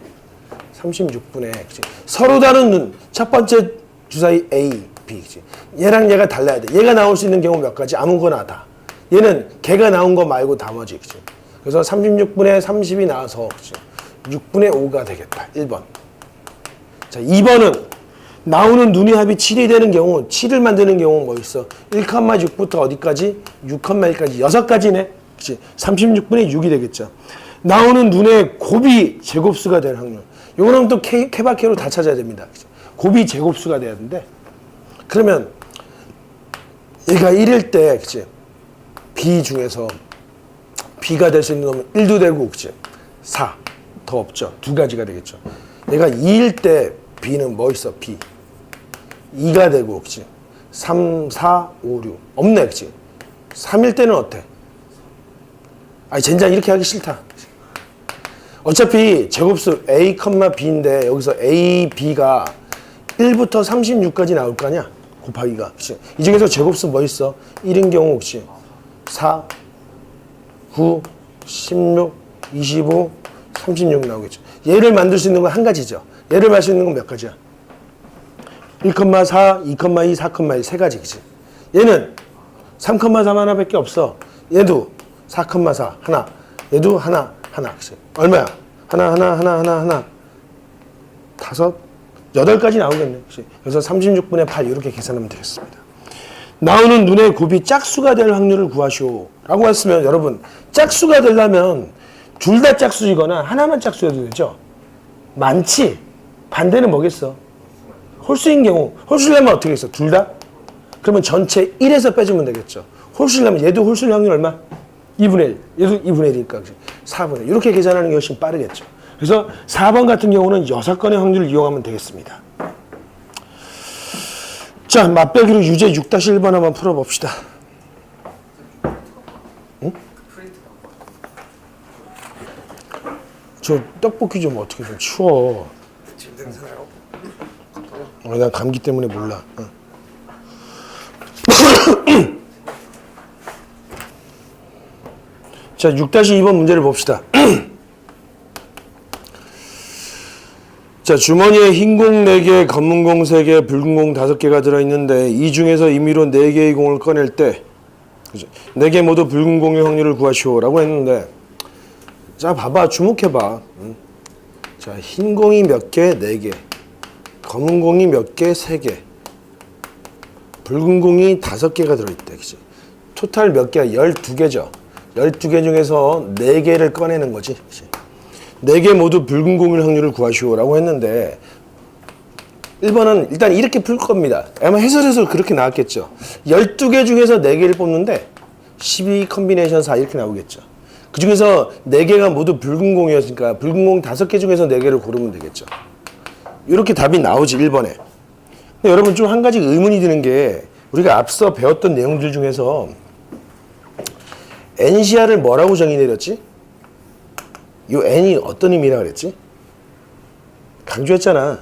그치? 서로 다른 눈. 첫 번째 주사위 A, B. 그치? 얘랑 얘가 달라야 돼. 얘가 나올 수 있는 경우 몇 가지? 아무거나 다. 얘는 걔가 나온 거 말고 나머지. 그치? 그래서 36분의 30이 나와서 그치? 6분의 5가 되겠다. 1번. 자, 2번은 나오는 눈의 합이 7이 되는 경우, 7을 만드는 경우 뭐 있어? 1,6부터 어디까지? 6,1까지. 6가지네. 그치? 36분의 6이 되겠죠. 나오는 눈의 곱이 제곱수가 될 확률. 요거는 또 케바케로 다 찾아야 됩니다. 그치? 곱이 제곱수가 돼야 되는데, 그러면 얘가 1일 때, 그치? B 중에서 B가 될 수 있는 놈은 1도 되고, 그치? 4. 더 없죠. 두 가지가 되겠죠. 얘가 2일 때 B는 뭐 있어? B. 2가 되고, 그치? 3, 4, 5, 6. 없네, 그치? 3일 때는 어때? 아니, 젠장 이렇게 하기 싫다. 어차피 제곱수 A, B인데 여기서 A, B가 1부터 36까지 나올 거 아니야? 곱하기가. 그치? 이 중에서 제곱수 뭐 있어? 1인 경우, 그치? 4, 9, 16, 25, 36 나오겠죠. 얘를 만들 수 있는 건 한 가지죠. 얘를 만들 수 있는 건 몇 가지야? 1,4, 2,2, 4,1 세 가지, 그치? 얘는 3,3 하나밖에 없어. 얘도 4,4 하나, 얘도 하나, 그치? 얼마야? 하나. 5, 8가지 나오겠네, 그치? 그래서 36분의 8 이렇게 계산하면 되겠습니다. 나오는 눈의 곱이 짝수가 될 확률을 구하시오 라고 했으면 여러분 짝수가 되려면 둘 다 짝수이거나 하나만 짝수여도 되죠. 많지? 반대는 뭐겠어? 홀수인 경우 홀수려면 어떻게 했어? 둘 다? 그러면 전체 1에서 빼주면 되겠죠. 홀수려면 얘도 홀수일 확률 얼마? 2분의 1. 얘도 2분의 1이니까 4분의 1. 이렇게 계산하는 게 훨씬 빠르겠죠. 그래서 4번 같은 경우는 6건의 확률을 이용하면 되겠습니다. 자, 맛배기로 유제 6-1번 한번 풀어봅시다. 응? 저 떡볶이 좀 어떻게 좀 치워. 난 감기 때문에 몰라. 응. 자, 6-2번 문제를 봅시다. 자, 주머니에 흰 공 4개, 검은 공 3개, 붉은 공 5개가 들어있는데 이 중에서 임의로 4개의 공을 꺼낼 때 4개 모두 붉은 공의 확률을 구하시오 라고 했는데, 자, 봐봐. 주목해봐. 자, 흰 공이 몇 개? 4개. 검은 공이 몇 개? 3개. 붉은 공이 5개가 들어있대. 그치? 토탈 몇 개야? 12개죠. 12개 중에서 4개를 꺼내는 거지. 그치? 4개 모두 붉은 공일 확률을 구하시오 라고 했는데 1번은 일단 이렇게 풀 겁니다. 아마 해설에서 그렇게 나왔겠죠. 12개 중에서 4개를 뽑는데 12 컨비네이션 4 이렇게 나오겠죠. 그 중에서 4개가 모두 붉은 공이었으니까 붉은 공 5개 중에서 4개를 고르면 되겠죠. 이렇게 답이 나오지 1번에. 근데 여러분 좀 한 가지 의문이 드는 게 우리가 앞서 배웠던 내용들 중에서 NCR을 뭐라고 정의 내렸지? 이 N이 어떤 의미라 그랬지? 강조했잖아.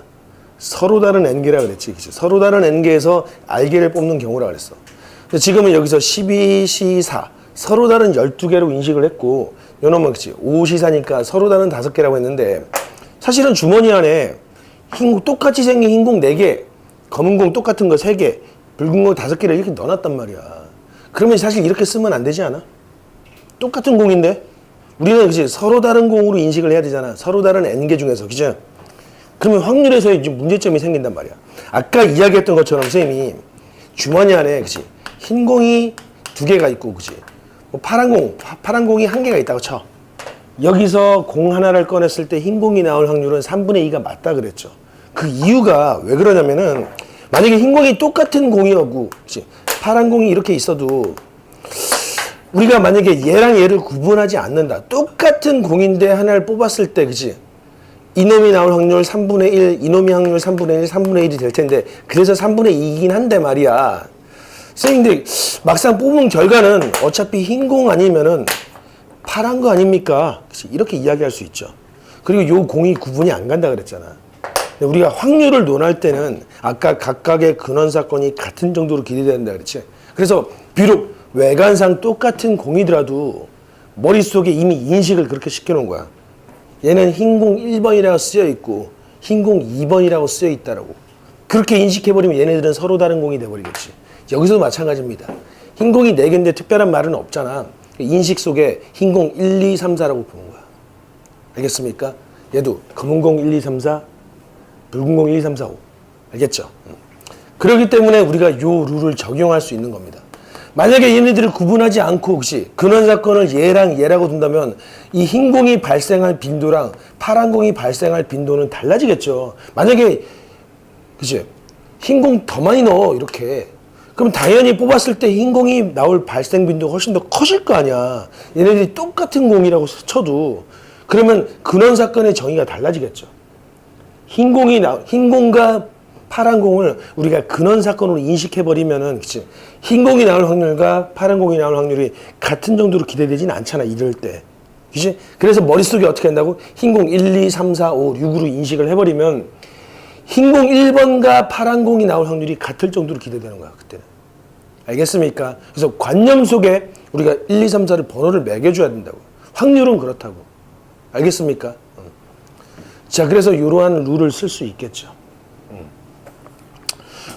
서로 다른 N개라 그랬지. 그치? 서로 다른 N개에서 R개를 뽑는 경우라 그랬어. 근데 지금은 여기서 12, 4 서로 다른 12개로 인식을 했고 요놈은 그치? 5, 4니까 서로 다른 5개라고 했는데 사실은 주머니 안에 똑같이 생긴 흰 공 4개, 검은 공 똑같은 거 3개, 붉은 공 5개를 이렇게 넣어놨단 말이야. 그러면 사실 이렇게 쓰면 안 되지 않아? 똑같은 공인데 우리는 그치 서로 다른 공으로 인식을 해야 되잖아. 서로 다른 N개 중에서. 그죠? 그러면 확률에서 이제 문제점이 생긴단 말이야. 아까 이야기했던 것처럼 선생님이 주머니 안에 그치 흰 공이 2개가 있고 그치 뭐 파란 공이 1개가 있다고 쳐. 여기서 공 하나를 꺼냈을 때 흰 공이 나올 확률은 3분의 2가 맞다 그랬죠. 그 이유가 왜 그러냐면은 만약에 흰 공이 똑같은 공이었고 그치 파란 공이 이렇게 있어도 우리가 만약에 얘랑 얘를 구분하지 않는다. 똑같은 공인데 하나를 뽑았을 때 그치 이놈이 나올 확률 3분의 1, 이놈이 확률 3분의 1, 3분의 1이 될 텐데 그래서 3분의 2이긴 한데 말이야. 선생님들 막상 뽑은 결과는 어차피 흰 공 아니면은 파란 거 아닙니까? 이렇게 이야기할 수 있죠. 그리고 요 공이 구분이 안 간다 그랬잖아. 근데 우리가 확률을 논할 때는 아까 각각의 근원 사건이 같은 정도로 기대된다 그랬지. 그래서 비록 외관상 똑같은 공이더라도 머릿속에 이미 인식을 그렇게 시켜놓은 거야. 얘는 흰공 1번이라고 쓰여 있고 흰공 2번이라고 쓰여 있다라고. 그렇게 인식해버리면 얘네들은 서로 다른 공이 돼버리겠지. 여기서도 마찬가지입니다. 흰공이 4개인데 특별한 말은 없잖아. 인식 속에 흰공 1, 2, 3, 4라고 보는 거야. 알겠습니까? 얘도 검은공 1, 2, 3, 4, 붉은공 1, 2, 3, 4, 5. 알겠죠? 그렇기 때문에 우리가 요 룰을 적용할 수 있는 겁니다. 만약에 얘네들을 구분하지 않고 혹시 근원 사건을 얘랑 얘라고 둔다면 이 흰 공이 발생할 빈도랑 파란 공이 발생할 빈도는 달라지겠죠. 만약에 그치 흰 공 더 많이 넣어 이렇게 그럼 당연히 뽑았을 때 흰 공이 나올 발생 빈도가 훨씬 더 커질 거 아니야. 얘네들이 똑같은 공이라고 쳐도 그러면 근원 사건의 정의가 달라지겠죠. 흰 공과 파란 공을 우리가 근원 사건으로 인식해버리면은, 그치? 흰 공이 나올 확률과 파란 공이 나올 확률이 같은 정도로 기대되진 않잖아, 이럴 때. 그치? 그래서 머릿속에 어떻게 한다고? 흰 공 1, 2, 3, 4, 5, 6으로 인식을 해버리면 흰 공 1번과 파란 공이 나올 확률이 같을 정도로 기대되는 거야, 그때는. 알겠습니까? 그래서 관념 속에 우리가 1, 2, 3, 4를 번호를 매겨줘야 된다고. 확률은 그렇다고. 알겠습니까? 자, 그래서 이러한 룰을 쓸 수 있겠죠.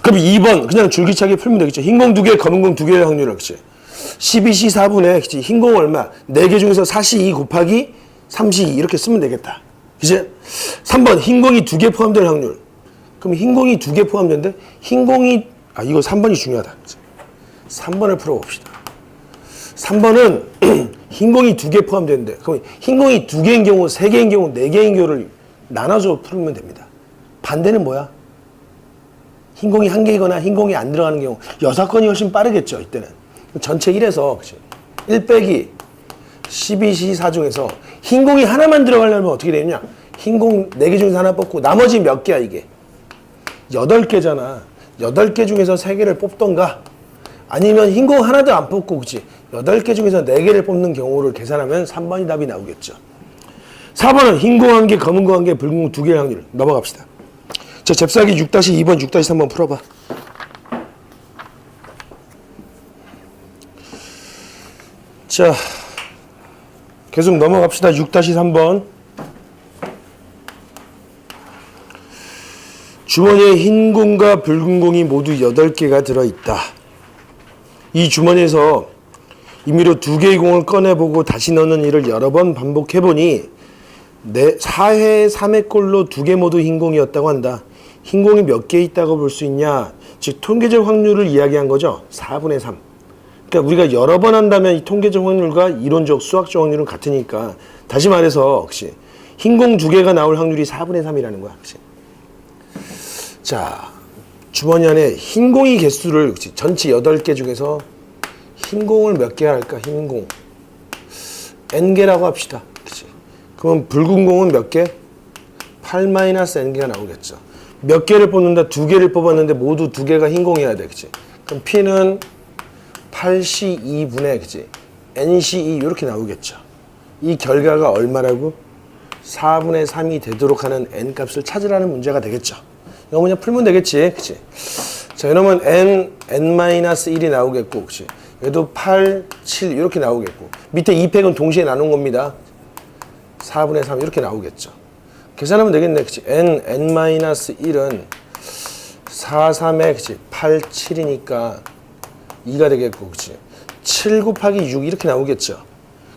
그럼 2번 그냥 줄기차게 풀면 되겠죠. 흰 공 2개, 검은 공 2개의 확률을, 그치? 12C 4분의, 그치? 흰 공 얼마? 4개 중에서 4C 2 곱하기 3C 2 이렇게 쓰면 되겠다. 그치? 3번 흰 공이 2개 포함될 확률. 그럼 흰 공이 2개 포함되는데 흰 공이, 이거 3번이 중요하다. 그치? 3번을 풀어봅시다. 3번은 흰 공이 2개 포함되는데 그럼 흰 공이 2개인 경우, 3개인 경우, 4개인 경우를 나눠서 풀면 됩니다. 반대는 뭐야? 흰 공이 1개이거나 흰 공이 안 들어가는 경우 6건이 훨씬 빠르겠죠. 이때는 전체 1에서 그치? 1 빼기 12C4 중에서 흰 공이 하나만 들어가려면 어떻게 되느냐? 흰 공 4개 중에서 하나 뽑고 나머지 몇 개야 이게? 8개잖아. 8개 중에서 3개를 뽑던가 아니면 흰 공 하나도 안 뽑고 그치? 8개 중에서 4개를 뽑는 경우를 계산하면 3번이 답이 나오겠죠. 4번은 흰 공 1개, 검은 공 1개, 붉은 공 2개의 확률. 넘어갑시다. 자, 잽싸기 6-2번, 6-3번 풀어봐. 자, 계속 넘어갑시다. 6-3번. 주머니에 흰 공과 붉은 공이 모두 8개가 들어있다. 이 주머니에서 임의로 2개의 공을 꺼내보고 다시 넣는 일을 여러 번 반복해보니 4회 3회 꼴로 2개 모두 흰 공이었다고 한다. 흰 공이 몇 개 있다고 볼 수 있냐? 즉 통계적 확률을 이야기한 거죠. 4분의 3. 그러니까 우리가 여러 번 한다면 이 통계적 확률과 이론적 수학적 확률은 같으니까 다시 말해서 혹시 흰 공 2개가 나올 확률이 4분의 3이라는 거야. 그치? 자, 주머니 안에 흰 공이 개수를 그치? 전체 8개 중에서 흰 공을 몇 개 할까? 흰 공 N개라고 합시다. 그치? 그럼 붉은 공은 몇 개? 8-N개가 나오겠죠. 몇 개를 뽑는다? 2개를 뽑았는데 모두 2개가 흰 공이어야 돼. 그치? 그럼 P는 8C2분의 그치? NC2 이렇게 나오겠죠. 이 결과가 얼마라고? 4분의 3이 되도록 하는 N 값을 찾으라는 문제가 되겠죠. 이거 그냥 풀면 되겠지. 그치? 자, 이러면 N-1이 나오겠고, 그치? 얘도 8, 7 이렇게 나오겠고, 밑에 2팩은 동시에 나눈 겁니다. 4분의 3 이렇게 나오겠죠. 계산하면 되겠네. 그치? N-1은 4, 3에 그치? 8, 7이니까 2가 되겠고, 그치? 7 곱하기 6 이렇게 나오겠죠.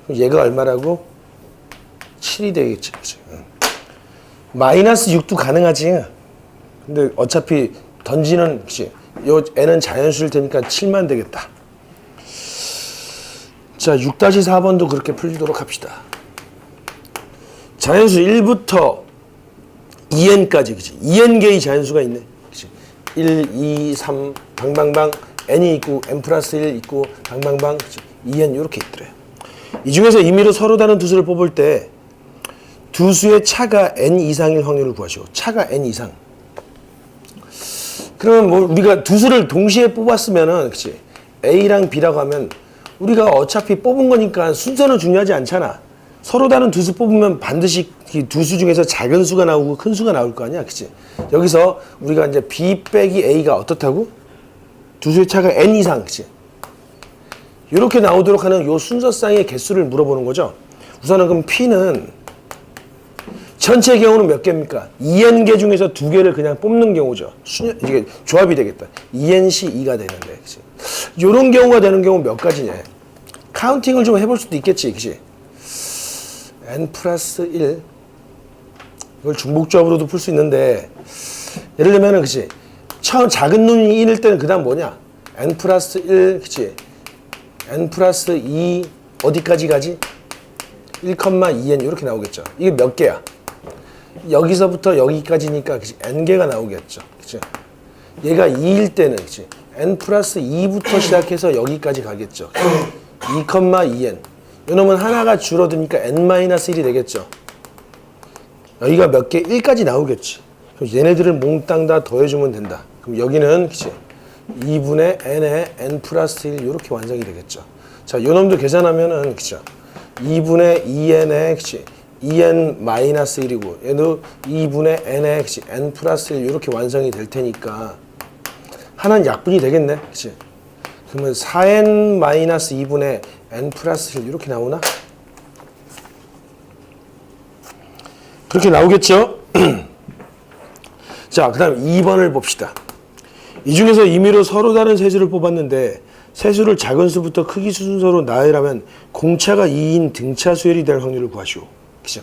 그럼 얘가 얼마라고? 7이 되겠지. 그치? 마이너스 6도 가능하지. 근데 어차피 던지는 그치. 요 n은 자연수일 테니까 7만 되겠다. 자, 6-4번도 그렇게 풀도록 합시다. 자연수 1부터 2n까지, 그치? 2n개의 자연수가 있네. 그치? 1, 2, 3, 방방방, n이 있고, n 플러스 1 있고, 방방방, 그치? 2n 이렇게 있더래요. 이 중에서 임의로 서로 다른 두 수를 뽑을 때 두 수의 차가 n 이상일 확률을 구하시오. 차가 n 이상. 그러면 뭐 우리가 두 수를 동시에 뽑았으면은, 그치? A랑 B라고 하면 우리가 어차피 뽑은 거니까 순서는 중요하지 않잖아. 서로 다른 두 수 뽑으면 반드시 두 수 중에서 작은 수가 나오고 큰 수가 나올 거 아니야, 그치? 여기서 우리가 이제 B 빼기 A가 어떻다고? 두 수의 차가 N 이상, 그치? 이렇게 나오도록 하는 요 순서상의 개수를 물어보는 거죠. 우선은 그럼 P는 전체 경우는 몇 개입니까? 2n개 중에서 2개를 그냥 뽑는 경우죠. 이게 조합이 되겠다. 2nC 2가 되는데, 그치? 요런 경우가 되는 경우 몇 가지냐? 카운팅을 좀 해볼 수도 있겠지, 그치? n 플러스 1 이걸 중복조합으로도 풀 수 있는데, 예를 들면은, 그치? 처음 작은 놈이 1일 때는 그 다음 뭐냐? n 플러스 1, 그치? n 플러스 2 어디까지 가지? 1,2n 이렇게 나오겠죠. 이게 몇 개야? 여기서부터 여기까지니까, 그치? n개가 나오겠죠. 그치? 얘가 2일 때는, 그치? n 플러스 2부터 시작해서 여기까지 가겠죠. 2,2n. 이놈은 하나가 줄어드니까 n-1이 되겠죠. 여기가 몇 개? 1까지 나오겠지. 그럼 얘네들을 몽땅 다 더해주면 된다. 그럼 여기는, 그치? 2분의 n에 n 플러스 1 이렇게 완성이 되겠죠. 자, 요놈도 계산하면은, 그쵸? 2분의 2n에, 그치? 2n-1이고, 얘도 2분의 n에, 그치? n 플러스 1 이렇게 완성이 될 테니까, 하나는 약분이 되겠네. 그치? 그러면 4n-2분의 n 플러스 1 이렇게 나오나? 그렇게 나오겠죠? 자, 그 다음 2번을 봅시다. 이 중에서 임의로 서로 다른 세수를 뽑았는데 세수를 작은 수부터 크기 순서로 나열하면 공차가 2인 등차 수열이 될 확률을 구하시오. 그죠?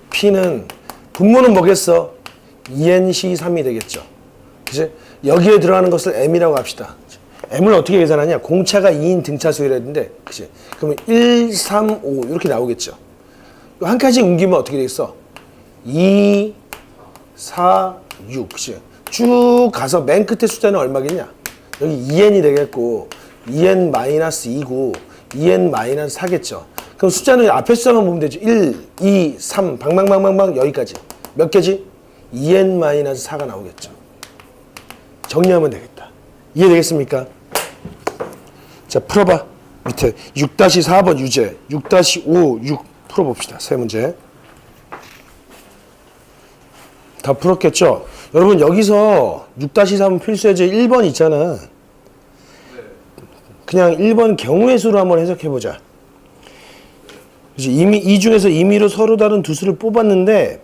P는 분모는 뭐겠어? 2nC3이 되겠죠. 그치? 여기에 들어가는 것을 M이라고 합시다. M을 어떻게 계산하냐? 공차가 2인 등차 수열했는데, 그치? 그러면 1, 3, 5 이렇게 나오겠죠. 한 가지 옮기면 어떻게 되겠어? 2, 4, 6, 그치? 쭉 가서 맨 끝에 숫자는 얼마겠냐? 여기 2n이 되겠고 2n-2고 2n-4겠죠. 그럼 숫자는 앞에 숫자만 보면 되죠. 1, 2, 3 방방방방방 여기까지. 몇 개지? 2n-4가 나오겠죠. 정리하면 되겠다. 이해되겠습니까? 자, 풀어봐. 밑에 6-4번 유제 6-5, 6 풀어봅시다. 세 문제. 다 풀었겠죠? 여러분 여기서 6-3 필수예제 1번 있잖아. 그냥 1번 경우의 수로 한번 해석해보자. 이 중에서 임의로 서로 다른 두 수를 뽑았는데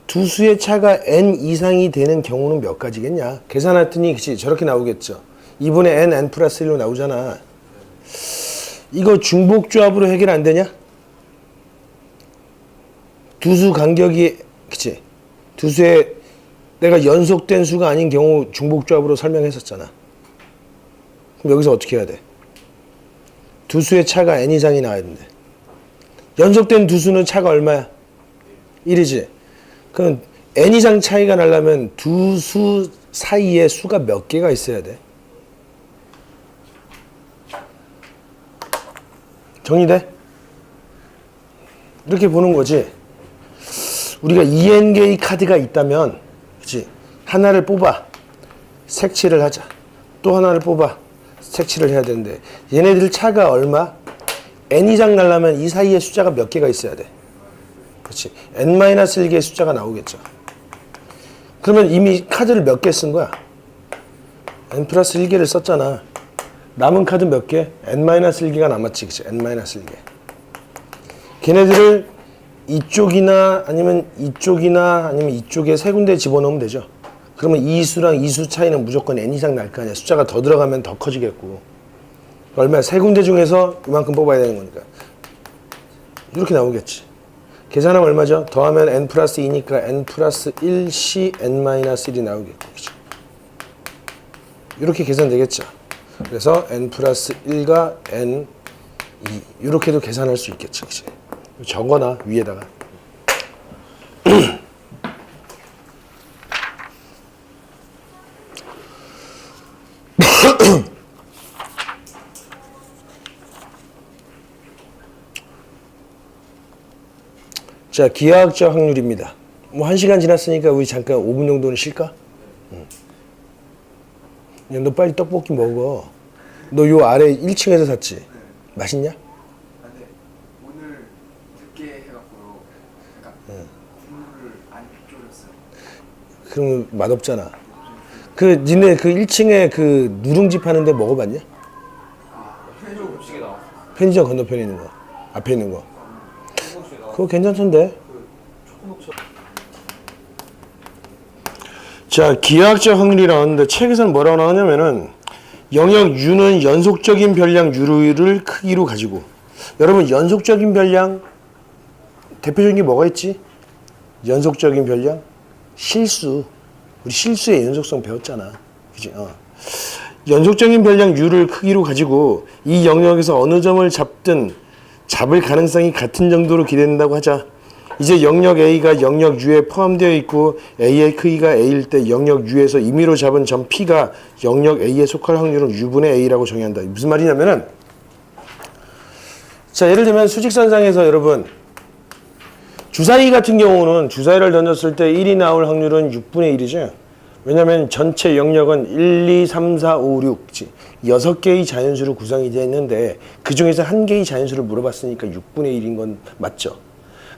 두 수의 차가 n 이상이 되는 경우는 몇 가지겠냐? 계산했더니 그치 저렇게 나오겠죠. 2분의 n 플러스 1로 나오잖아. 이거 중복조합으로 해결 안 되냐? 두 수 간격이 그치 두 수의 내가 연속된 수가 아닌 경우 중복조합으로 설명했었잖아. 그럼 여기서 어떻게 해야 돼? 두 수의 차가 n 이상이 나와야 되는데 연속된 두 수는 차가 얼마야? 1이지. 그럼 n 이상 차이가 나려면 두 수 사이에 수가 몇 개가 있어야 돼? 정리돼? 이렇게 보는 거지. 우리가 2n개의 카드가 있다면 그치? 하나를 뽑아 색칠을 하자. 또 하나를 뽑아 색칠을 해야 되는데 얘네들 차가 얼마? n 이상 나려면 이 사이에 숫자가 몇 개가 있어야 돼? 그렇지. n-1개의 숫자가 나오겠죠. 그러면 이미 카드를 몇 개 쓴 거야? n 플러스 1개를 썼잖아. 남은 카드 몇 개? n-1개가 남았지. 그치? n-1개. 걔네들을 이쪽이나 아니면 이쪽에 세 군데 집어넣으면 되죠. 그러면 이 수랑 이 수 차이는 무조건 n 이상 날 거 아니야. 숫자가 더 들어가면 더 커지겠고. 얼마야? 세 군데 중에서 이만큼 뽑아야 되는 거니까. 이렇게 나오겠지. 계산하면 얼마죠? 더하면 n 플러스 2니까 n 플러스 1c n 마이너스 1이 나오겠죠. 그죠? 이렇게 계산되겠죠. 그래서 n 플러스 1과 n 2 이렇게도 계산할 수 있겠죠. 그치? 적어놔 위에다가. 자, 기하학적 확률입니다. 뭐 1시간 지났으니까 우리 잠깐 5분 정도는 쉴까? 야, 너 빨리 떡볶이 먹어. 너 요 아래 1층에서 샀지? 네. 맛있냐? 아, 네. 오늘 늦게 해갖고 약간 국물을 안 졸였어요. 그러면 맛없잖아. 그 니네 그 1층에 그 누룽지 파는 데 먹어봤냐? 편의점 음식이 나왔어요. 편의점 건너편에 있는 거. 앞에 있는 거. 그거 괜찮던데? 자, 기하학적 확률이 나왔는데 책에서는 뭐라고 나오냐면은 영역 U는 연속적인 별량 U를 크기로 가지고, 여러분 연속적인 별량 대표적인 게 뭐가 있지? 연속적인 별량? 실수. 우리 실수의 연속성 배웠잖아. 그치? 연속적인 별량 U를 크기로 가지고 이 영역에서 어느 점을 잡을 가능성이 같은 정도로 기대된다고 하자. 이제 영역 A가 영역 U에 포함되어 있고 A의 크기가 A일 때 영역 U에서 임의로 잡은 점 P가 영역 A에 속할 확률은 U분의 A라고 정의한다. 무슨 말이냐면은, 자, 예를 들면 수직선상에서 여러분 주사위 같은 경우는 주사위를 던졌을 때 1이 나올 확률은 6분의 1이죠. 왜냐면 전체 영역은 1, 2, 3, 4, 5, 6 6개의 자연수로 구성이 되어 있는데 그 중에서 한 개의 자연수를 물어봤으니까 6분의 1인 건 맞죠.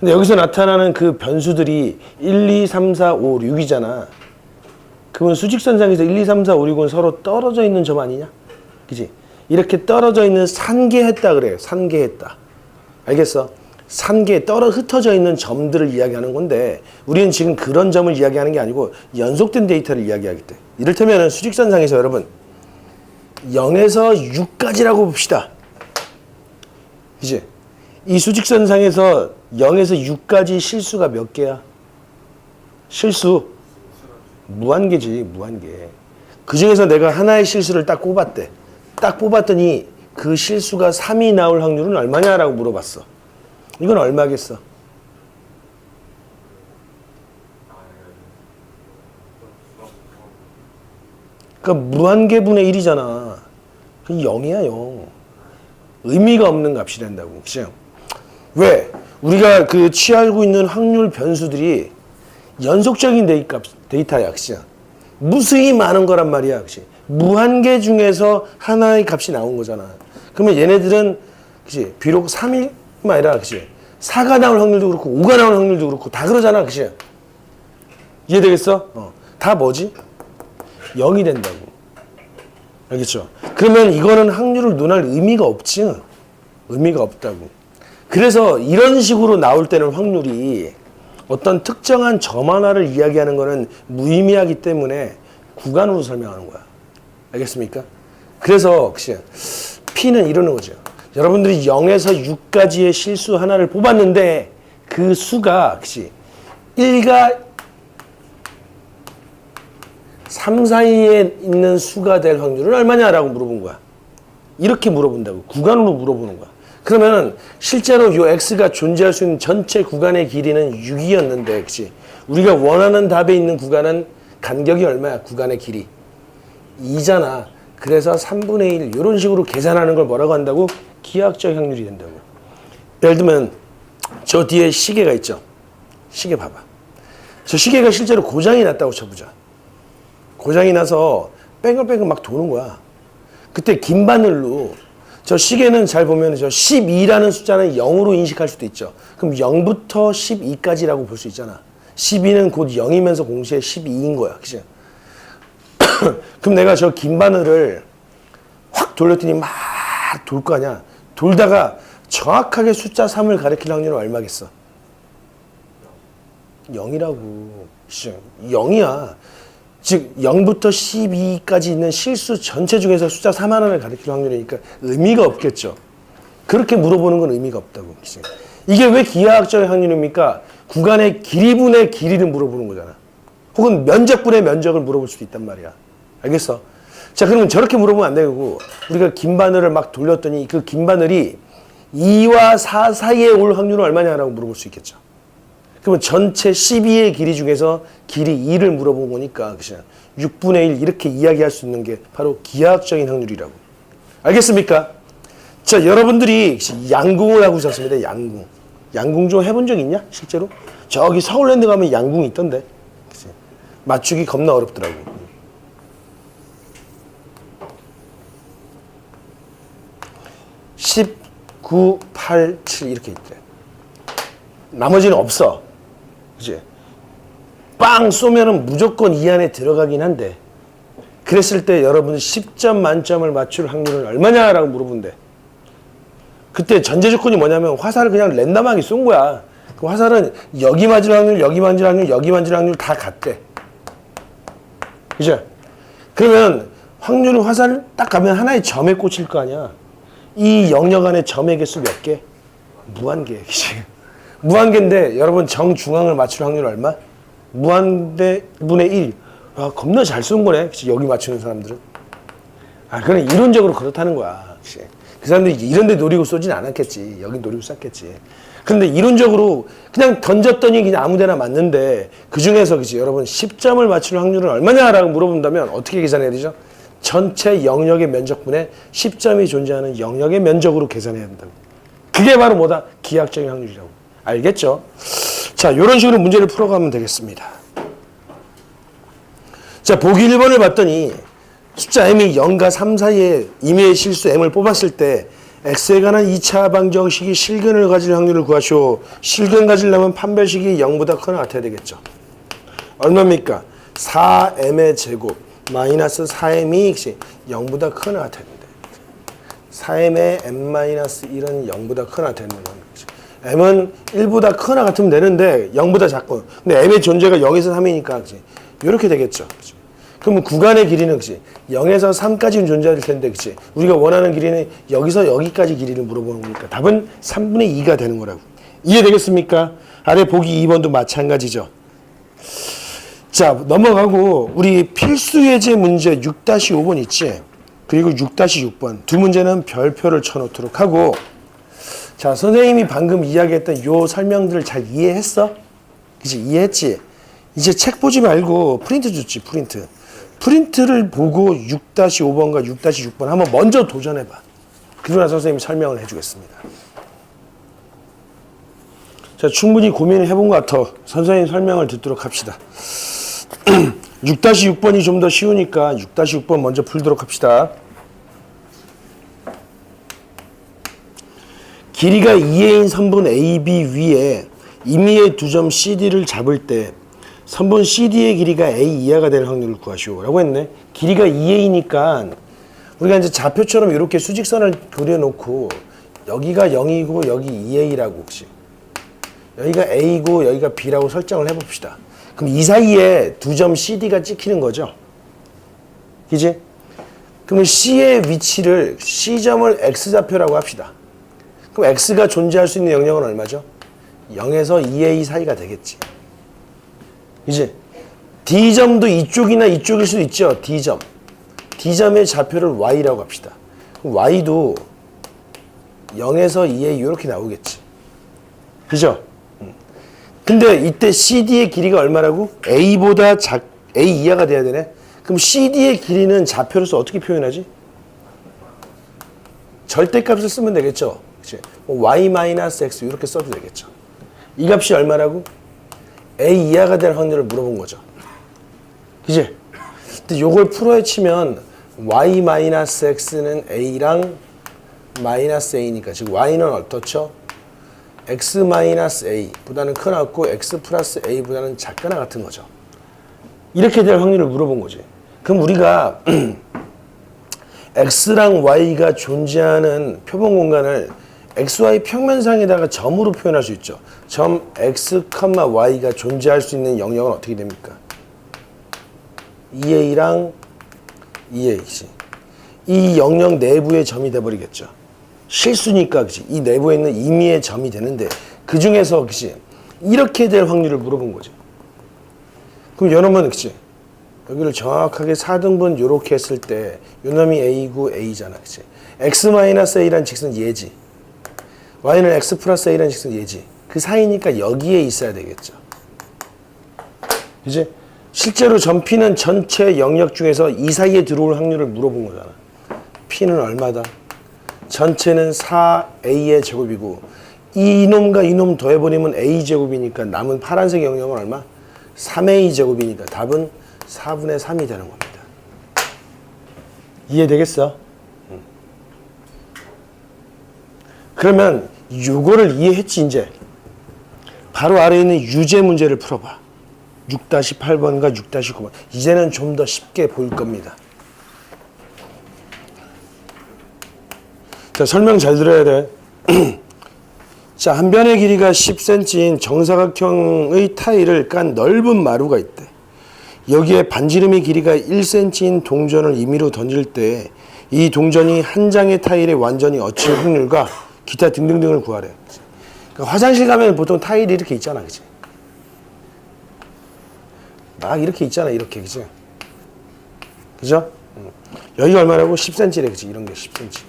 근데 여기서 나타나는 그 변수들이 1, 2, 3, 4, 5, 6이잖아. 그러면 수직선상에서 1, 2, 3, 4, 5, 6은 서로 떨어져 있는 점 아니냐? 그지? 이렇게 떨어져 있는 산계했다 그래요. 산계했다. 알겠어? 산계 흩어져 있는 점들을 이야기하는 건데 우리는 지금 그런 점을 이야기하는 게 아니고 연속된 데이터를 이야기하기 때문에, 이를테면 수직선상에서 여러분 0에서 6까지라고 봅시다. 그지? 이 수직선상에서 0에서 6까지 실수가 몇 개야? 실수 무한계지. 무한계. 그 중에서 내가 하나의 실수를 딱 꼽았대. 딱 뽑았더니 그 실수가 3이 나올 확률은 얼마냐라고 물어봤어. 이건 얼마겠어? 그러니까 무한계분의 1이잖아. 그 0이야 0. 의미가 없는 값이 된다고. 그죠? 왜? 우리가 그 취하고 있는 확률 변수들이 연속적인 데이터야. 그죠? 무수히 많은 거란 말이야. 그치? 무한계 중에서 하나의 값이 나온 거잖아. 그러면 얘네들은 그치? 비록 3이 아니라 그치? 4가 나올 확률도 그렇고 5가 나올 확률도 그렇고 다 그러잖아. 그치? 이해되겠어? 다 뭐지? 0이 된다고. 알겠죠? 그러면 이거는 확률을 논할 의미가 없지. 의미가 없다고. 그래서 이런 식으로 나올 때는 확률이 어떤 특정한 점 하나를 이야기하는 거는 무의미하기 때문에 구간으로 설명하는 거야. 알겠습니까? 그래서 그치? P는 이러는 거죠. 여러분들이 0에서 6까지의 실수 하나를 뽑았는데 그 수가 그치? 1과 3 사이에 있는 수가 될 확률은 얼마냐라고 물어본 거야. 이렇게 물어본다고. 구간으로 물어보는 거야. 그러면 실제로 요 x가 존재할 수 있는 전체 구간의 길이는 6이었는데 그치? 우리가 원하는 답에 있는 구간은 간격이 얼마야? 구간의 길이 2잖아. 그래서 3분의 1 이런 식으로 계산하는 걸 뭐라고 한다고? 기하학적 확률이 된다고. 예를 들면 저 뒤에 시계가 있죠. 시계 봐봐. 저 시계가 실제로 고장이 났다고 쳐보자. 고장이 나서 뺑글뺑글 막 도는 거야. 그때 긴 바늘로 저 시계는 잘 보면 저 12라는 숫자는 0으로 인식할 수도 있죠. 그럼 0부터 12까지라고 볼 수 있잖아. 12는 곧 0이면서 동시에 12인 거야. 그치? 그럼 내가 저 긴 바늘을 확 돌렸더니 막 돌 거 아니야. 돌다가 정확하게 숫자 3을 가리킬 확률은 얼마겠어? 0이라고. 0이야. 즉 0부터 12까지 있는 실수 전체 중에서 숫자 3 하나를 가리킬 확률이니까 의미가 없겠죠. 그렇게 물어보는 건 의미가 없다고. 이게 왜 기하학적인 확률입니까? 구간의 길이분의 길이를 물어보는 거잖아. 혹은 면적분의 면적을 물어볼 수도 있단 말이야. 알겠어? 자, 그러면 저렇게 물어보면 안 되고, 우리가 긴 바늘을 막 돌렸더니 그 긴 바늘이 2와 4 사이에 올 확률은 얼마냐라고 물어볼 수 있겠죠. 그러면 전체 12의 길이 중에서 길이 2를 물어본 거니까, 그죠? 6분의 1 이렇게 이야기할 수 있는 게 바로 기하학적인 확률이라고. 알겠습니까? 자, 여러분들이 양궁을 하고 있었습니다. 양궁. 양궁 좀 해본 적 있냐? 실제로? 저기 서울랜드 가면 양궁이 있던데. 그치? 맞추기 겁나 어렵더라고. 10, 9, 8, 7 이렇게 있대. 나머지는 없어. 그치? 빵 쏘면은 무조건 이 안에 들어가긴 한데, 그랬을 때 여러분 10점 만점을 맞출 확률은 얼마냐라고 물어본대. 그때 전제 조건이 뭐냐면 화살을 그냥 랜덤하게 쏜 거야. 그 화살은 여기 맞을 확률, 여기 맞을 확률, 여기 맞을 확률 다 같대. 그죠? 그러면 확률은 화살을 딱 가면 하나의 점에 꽂힐 거 아니야. 이 영역 안에 점의 개수 몇 개? 무한개. 무한개인데 여러분 정중앙을 맞출 확률 얼마? 무한대 분의 1. 아, 겁나 잘 쏜 거네. 그치? 여기 맞추는 사람들은. 아, 그건 이론적으로 그렇다는 거야. 그치? 그 사람들이 이런 데 노리고 쏘진 않았겠지. 여기 노리고 쐈겠지. 근데 이론적으로 그냥 던졌더니 그냥 아무 데나 맞는데 그 중에서 그치? 여러분 10점을 맞출 확률은 얼마냐라고 물어본다면 어떻게 계산해야 되죠? 전체 영역의 면적분에 10점이 존재하는 영역의 면적으로 계산해야 된다고. 그게 바로 뭐다? 기하학적인 확률이라고. 알겠죠? 자, 이런 식으로 문제를 풀어가면 되겠습니다. 자, 보기 1번을 봤더니 숫자 m이 0과 3 사이에 임의의 실수 m을 뽑았을 때 x에 관한 2차 방정식이 실근을 가질 확률을 구하시오. 실근 가지려면 판별식이 0보다 크거나 같아야 되겠죠. 얼마입니까? 4m의 제곱 마이너스 4m이 0보다 크거나 같아야 된다. 4m의 m-1은 0보다 크거나 같아야 된다. m은 1보다 크거나 같으면 되는데 0보다 작고, 근데 m의 존재가 0에서 3이니까 그치? 이렇게 되겠죠. 그치? 그러면 구간의 길이는 그치? 0에서 3까지는 존재할 텐데 그치? 우리가 원하는 길이는 여기서 여기까지 길이를 물어보는 거니까 답은 3분의 2가 되는 거라고. 이해되겠습니까? 아래 보기 2번도 마찬가지죠. 자, 넘어가고 우리 필수 예제 문제 6-5번 있지? 그리고 6-6번 두 문제는 별표를 쳐놓도록 하고, 자, 선생님이 방금 이야기했던 요 설명들을 잘 이해했어? 그치? 이해했지? 이제 책 보지 말고 프린트 줬지, 프린트. 프린트를 보고 6-5번과 6-6번 한번 먼저 도전해봐. 그러고 나서 선생님이 설명을 해주겠습니다. 자, 충분히 고민을 해본 것 같아. 선생님 설명을 듣도록 합시다. 6-6번이 좀 더 쉬우니까 6-6번 먼저 풀도록 합시다. 길이가 2a인 선분 AB 위에 임의의 두 점 CD를 잡을 때 선분 CD의 길이가 A 이하가 될 확률을 구하시오 라고 했네. 길이가 2a니까 우리가 이제 좌표처럼 이렇게 수직선을 그려놓고 여기가 0이고 여기 2a라고 혹시 여기가 A고 여기가 B라고 설정을 해봅시다. 그럼 이 사이에 두 점 CD가 찍히는 거죠. 그지? 그러면 C의 위치를 C점을 X좌표라고 합시다. 그럼 X가 존재할 수 있는 영역은 얼마죠? 0에서 2a 사이가 되겠지. 그지? D점도 이쪽이나 이쪽일 수도 있죠. D점. D점의 좌표를 Y라고 합시다. 그럼 Y도 0에서 2a 이렇게 나오겠지. 그죠? 근데 이때 CD의 길이가 얼마라고? A보다 A 이하가 돼야 되네? 그럼 CD의 길이는 좌표로서 어떻게 표현하지? 절대값을 쓰면 되겠죠? 그치? Y-X 이렇게 써도 되겠죠? 이 값이 얼마라고? A 이하가 될 확률을 물어본 거죠. 그치? 근데 요걸 풀어에 치면 Y-X는 A랑 마이너스 A니까 즉 Y는 어떻죠? X-A보다는 크나고 X 플러스 A보다는 작거나 같은 거죠. 이렇게 될 확률을 물어본 거지. 그럼 우리가 X랑 Y가 존재하는 표본 공간을 XY 평면상에다가 점으로 표현할 수 있죠. 점 X, Y가 존재할 수 있는 영역은 어떻게 됩니까? 2A랑 2A지. 이 영역 내부의 점이 돼버리겠죠. 실수니까 그치? 이 내부에 있는 임의의 점이 되는데 그 중에서 그치 이렇게 될 확률을 물어본 거지. 그럼 요놈은 그치 여기를 정확하게 4등분 요렇게 했을 때 요놈이 A고 A잖아. 그치 X-A란 직선 얘지. Y는 X 플러스 A라는 직선 얘지. 그 사이니까 여기에 있어야 되겠죠. 그치? 실제로 전 P는 전체 영역 중에서 이 사이에 들어올 확률을 물어본 거잖아. P는 얼마다? 전체는 4A의 제곱이고 이놈과 이놈 더해버리면 A제곱이니까 남은 파란색 영역은 얼마? 3A 제곱이니까 답은 4분의 3이 되는 겁니다. 이해되겠어? 그러면 요거를 이해했지 이제. 바로 아래에 있는 유제 문제를 풀어봐. 6-8번과 6-9번. 이제는 좀 더 쉽게 보일 겁니다. 자, 설명 잘 들어야 돼. 자, 한 변의 길이가 10cm인 정사각형의 타일을 깐 넓은 마루가 있대. 여기에 반지름의 길이가 1cm인 동전을 임의로 던질 때 이 동전이 한 장의 타일에 완전히 얹힐 확률과 기타 등등등을 구하래. 그러니까 화장실 가면 보통 타일이 이렇게 있잖아, 그치? 막 이렇게 있잖아, 이렇게, 그치? 그죠? 여기가 얼마라고? 10cm래, 그치? 이런 게 10cm.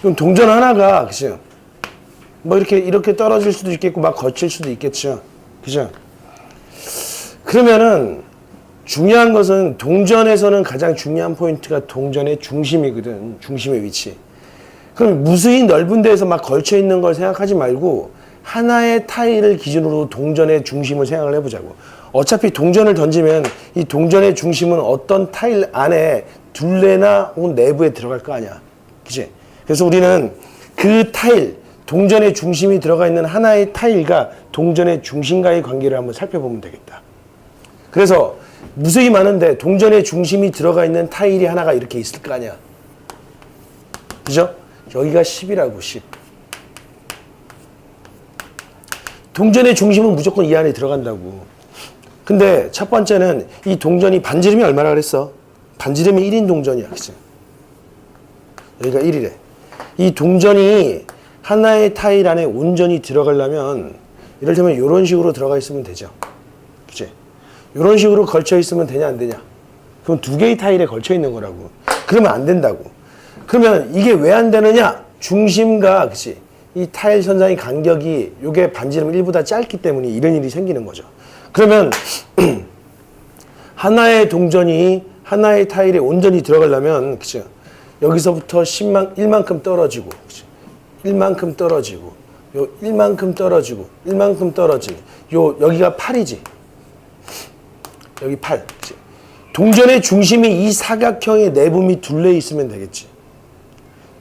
그럼 동전 하나가, 그치? 뭐 이렇게 떨어질 수도 있겠고, 막 거칠 수도 있겠죠. 그죠? 그러면은, 중요한 것은 동전에서는 가장 중요한 포인트가 동전의 중심이거든. 중심의 위치. 그럼 무수히 넓은 데에서 막 걸쳐 있는 걸 생각하지 말고 하나의 타일을 기준으로 동전의 중심을 생각을 해보자고. 어차피 동전을 던지면 이 동전의 중심은 어떤 타일 안에 둘레나 혹은 내부에 들어갈 거 아니야. 그치? 그래서 우리는 그 타일, 동전의 중심이 들어가 있는 하나의 타일과 동전의 중심과의 관계를 한번 살펴보면 되겠다. 그래서 무수히 많은데 동전의 중심이 들어가 있는 타일이 하나가 이렇게 있을 거 아니야. 그죠? 여기가 10이라고 10. 동전의 중심은 무조건 이 안에 들어간다고. 근데 첫 번째는 이 동전이 반지름이 얼마나 그랬어? 반지름이 1인 동전이야. 그치? 여기가 1이래. 이 동전이 하나의 타일 안에 온전히 들어가려면 이를테면 이런 식으로 들어가 있으면 되죠. 그치? 이런 식으로 걸쳐 있으면 되냐 안 되냐? 그럼 두 개의 타일에 걸쳐 있는 거라고. 그러면 안 된다고. 그러면 이게 왜 안 되느냐? 중심과 그치? 이 타일 선상의 간격이 요게 반지름 1보다 짧기 때문에 이런 일이 생기는 거죠. 그러면 하나의 동전이 하나의 타일에 온전히 들어가려면 그치? 여기서부터 1만큼 떨어지고 그치? 1만큼 떨어지고 요 1만큼 떨어지고 1만큼 떨어지고 요 여기가 8이지. 여기 8. 그치? 동전의 중심이 이 사각형의 내부 및 둘레에 있으면 되겠지.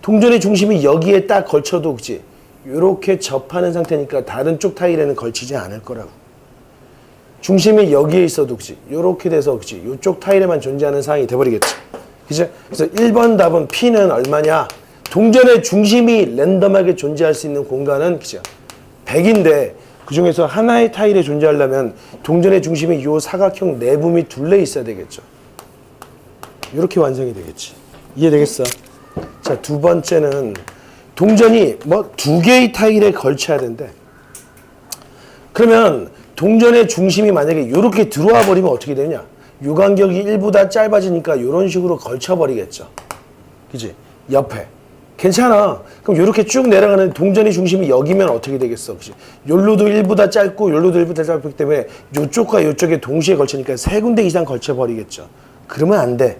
동전의 중심이 여기에 딱 걸쳐도 그치? 이렇게 접하는 상태니까 다른 쪽 타일에는 걸치지 않을 거라고. 중심이 여기에 있어도 그치? 이렇게 돼서 그치? 이쪽 타일에만 존재하는 상황이 돼버리겠지. 그치? 그래서 1번 답은 P는 얼마냐? 동전의 중심이 랜덤하게 존재할 수 있는 공간은 그치? 100인데 그 중에서 하나의 타일에 존재하려면 동전의 중심이 이 사각형 내부 및 둘레에 있어야 되겠죠. 이렇게 완성이 되겠지. 이해되겠어? 자, 두 번째는 동전이 뭐 두 개의 타일에 걸쳐야 된대. 그러면 동전의 중심이 만약에 이렇게 들어와 버리면 어떻게 되냐? 요 간격이 1보다 짧아지니까 이런 식으로 걸쳐버리겠죠. 그치? 옆에. 괜찮아. 그럼 이렇게 쭉 내려가는 동전의 중심이 여기면 어떻게 되겠어? 그치? 요로도 1보다 짧고 요로도 1보다 짧기 때문에 요쪽과 요쪽에 동시에 걸치니까 세 군데 이상 걸쳐버리겠죠. 그러면 안 돼.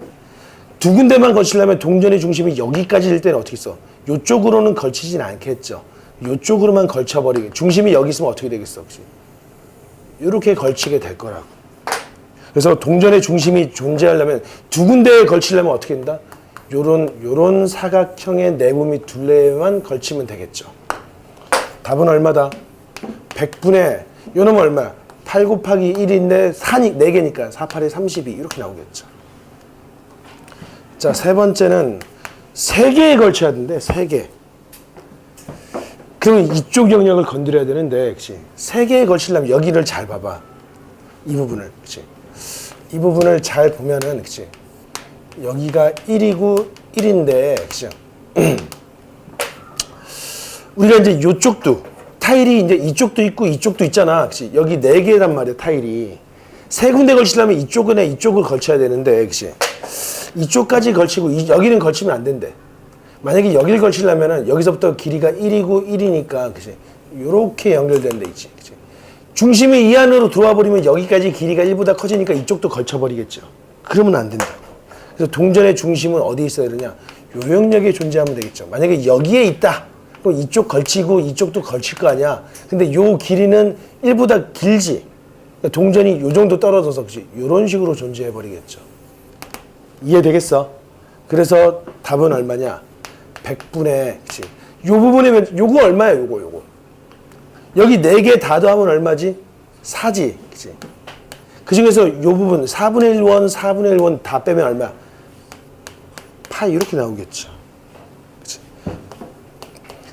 두 군데만 걸치려면 동전의 중심이 여기까지 일 때는 어떻게 써? 요쪽으로는 걸치진 않겠죠. 요쪽으로만 걸쳐버리게. 중심이 여기 있으면 어떻게 되겠어? 그치? 이렇게 걸치게 될 거라고. 그래서 동전의 중심이 존재하려면 두 군데에 걸치려면 어떻게 된다? 요런 사각형의 내부 및 둘레에만 걸치면 되겠죠. 답은 얼마다? 100분의 요놈은 얼마야? 8 곱하기 1인데 4개니까 4, 8에 32 이렇게 나오겠죠. 자, 세 번째는 3개에 걸쳐야 되는데 3개. 그러면 이쪽 영역을 건드려야 되는데 그치? 3개에 걸치려면 여기를 잘 봐봐. 이 부분을. 그치? 이 부분을 잘 보면은 그치? 여기가 1이고 1인데 그치? 우리가 이제 요쪽도 타일이 이제 이쪽도 있고 이쪽도 있잖아. 그치? 여기 4개란 말이야, 타일이. 3군데 걸치려면 이쪽은 이쪽을 걸쳐야 되는데, 그치? 이쪽까지 걸치고, 여기는 걸치면 안 된대. 만약에 여기를 걸치려면은 여기서부터 길이가 1이고 1이니까, 그치? 요렇게 연결된 데 있지. 그치? 중심이 이 안으로 들어와 버리면 여기까지 길이가 1보다 커지니까 이쪽도 걸쳐버리겠죠. 그러면 안 된다. 그래서 동전의 중심은 어디에 있어야 되느냐? 요 영역에 존재하면 되겠죠. 만약에 여기에 있다. 그럼 이쪽 걸치고 이쪽도 걸칠 거 아니야. 근데 요 길이는 1보다 길지. 그러니까 동전이 요 정도 떨어져서 그치? 요런 식으로 존재해 버리겠죠. 이해되겠어? 그래서 답은 얼마냐? 100분의, 그치? 요 부분이면, 요거 얼마야, 요거. 여기 4개 다 더하면 얼마지? 4지, 그치? 그 중에서 요 부분, 4분의 1원, 4분의 1원 다 빼면 얼마야? 파이 이렇게 나오겠죠. 그치?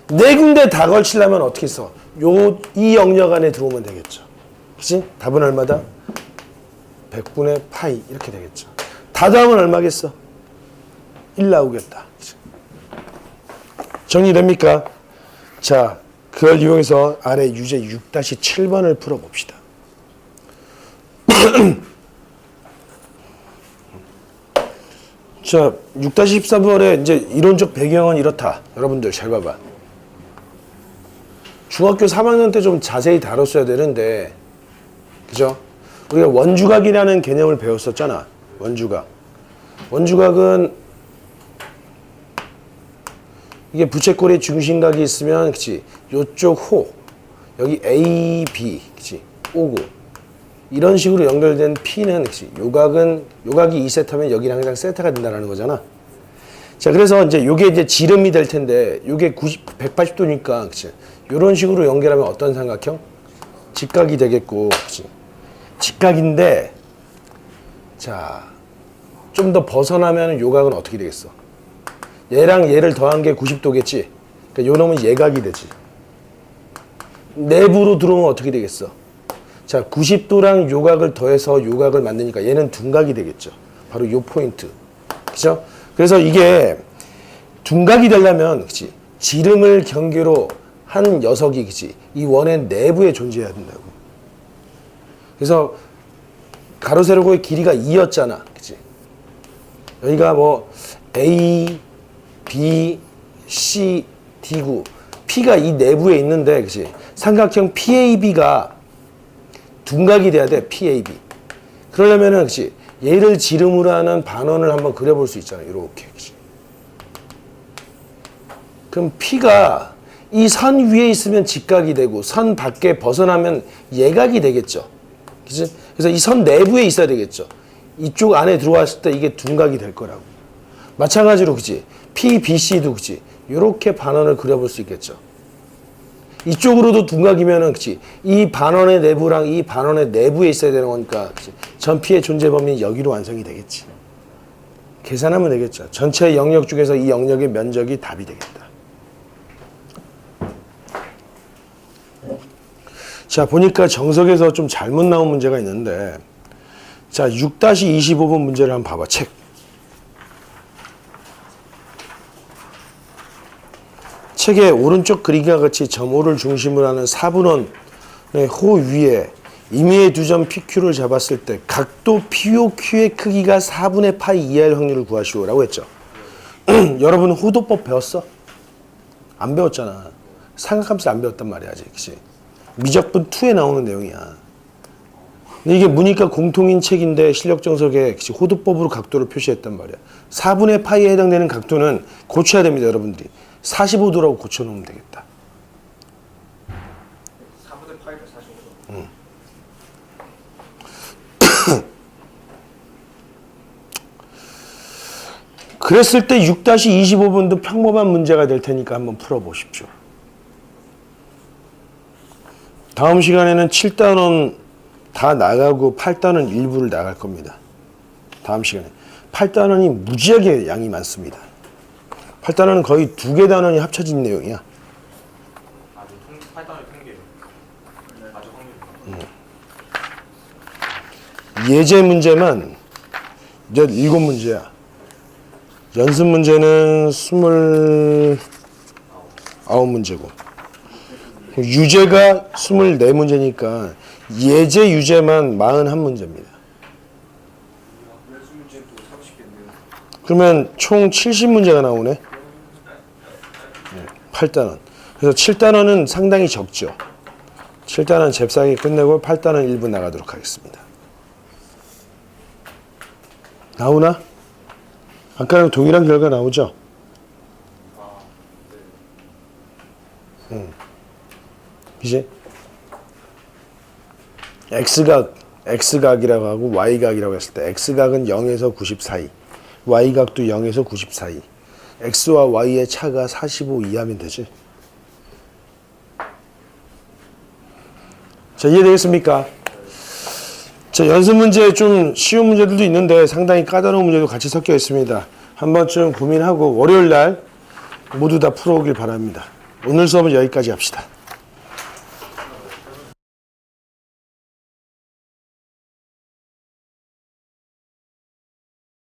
4군데 다 걸치려면 어떻게 써? 이 영역 안에 들어오면 되겠죠. 그치? 답은 얼마다? 100분의 파이 이렇게 되겠죠. 다 더하면 얼마겠어? 1 나오겠다. 그치? 정리됩니까? 자, 그걸 이용해서 아래 유제 6-7번을 풀어봅시다. 자, 6-13번의 이제 이론적 배경은 이렇다. 여러분들 잘 봐봐. 중학교 3학년 때 좀 자세히 다뤘어야 되는데, 그죠? 우리가 원주각이라는 개념을 배웠었잖아. 원주각. 원주각은 이게 부채꼴에 중심각이 있으면, 그치? 요쪽 호, 여기 A, B, 그치? 오고. 이런 식으로 연결된 P는, 그치? 요각이 2세트면 여기랑 항상 세타가 된다는 거잖아. 자, 그래서 이제 요게 이제 지름이 될 텐데, 요게 180도니까, 그치? 요런 식으로 연결하면 어떤 삼각형? 직각이 되겠고, 그치? 직각인데, 자, 좀 더 벗어나면 요각은 어떻게 되겠어? 얘랑 얘를 더한 게 90도겠지? 그러니까 요 놈은 예각이 되지. 내부로 들어오면 어떻게 되겠어? 자, 90도랑 요각을 더해서 요각을 만드니까 얘는 둔각이 되겠죠. 바로 요 포인트. 그죠? 그래서 이게 둔각이 되려면, 그치? 지름을 경계로 한 녀석이, 그치? 이 원의 내부에 존재해야 된다고. 그래서 가로 세로고의 길이가 2였잖아. 그치? 여기가 뭐 A, B, C, D구. P가 이 내부에 있는데, 그치? 삼각형 PAB가 둔각이 돼야 돼, PAB. 그러려면은, 그치? 얘를 지름으로 하는 반원을 한번 그려볼 수 있잖아, 이렇게. 그치? 그럼 P가 이 선 위에 있으면 직각이 되고, 선 밖에 벗어나면 예각이 되겠죠. 그치? 그래서 이 선 내부에 있어야 되겠죠. 이쪽 안에 들어왔을 때 이게 둔각이 될 거라고. 마찬가지로, 그치? PBC도, 그치? 요렇게 반원을 그려볼 수 있겠죠. 이쪽으로도 둔각이면은, 그치? 이 반원의 내부랑 이 반원의 내부에 있어야 되는 거니까, 그치? 전 P의 존재 범위는 여기로 완성이 되겠지. 계산하면 되겠죠. 전체 영역 중에서 이 영역의 면적이 답이 되겠다. 자, 보니까 정석에서 좀 잘못 나온 문제가 있는데, 자, 6-25번 문제를 한번 봐봐, 책. 책의 오른쪽 그림과 같이 점 O를 중심으로 하는 4분원의 호 위에 임의의 두 점 PQ를 잡았을 때 각도 POQ의 크기가 4분의 파이 이하일 확률을 구하시오라고 했죠. 여러분 호도법 배웠어? 안 배웠잖아. 삼각함수 안 배웠단 말이야, 아직. 그치? 미적분 2에 나오는 내용이야. 근데 이게 문이과 공통인 책인데 실력 정석에 호도법으로 각도를 표시했단 말이야. 4분의 파이에 해당되는 각도는 고쳐야 됩니다, 여러분들이. 45도라고 고쳐놓으면 되겠다. 4분의 파이가 45도. 응. 그랬을 때 6-25번도 평범한 문제가 될 테니까 한번 풀어보십시오. 다음 시간에는 7단원 다 나가고 8단원 일부를 나갈 겁니다. 다음 시간에. 8단원이 무지하게 양이 많습니다. 8단원은 거의 2개 단원이 합쳐진 내용이야. 아주 8단원의 통계. 아주 확률. 예제 문제만 17문제야. 연습 문제는 29문제고. 유제가 24문제니까 예제 유제만 41문제입니다. 연수 문제는 또 30개인데요. 그러면 총 70문제가 나오네. 8단원. 그래서 7단원은 상당히 적죠. 7단원 잽싸게 끝내고 8단원 1부 나가도록 하겠습니다. 나오나? 아까랑 동일한 결과 나오죠? 이제 X각이라고 하고 Y각이라고 했을 때 X각은 0에서 90 사이, Y각도 0에서 90 사이. X와 Y의 차가 45 이하면 되지. 자, 이해되겠습니까? 자, 연습 문제 좀 쉬운 문제들도 있는데 상당히 까다로운 문제도 같이 섞여 있습니다. 한 번쯤 고민하고 월요일 날 모두 다 풀어오길 바랍니다. 오늘 수업은 여기까지 합시다.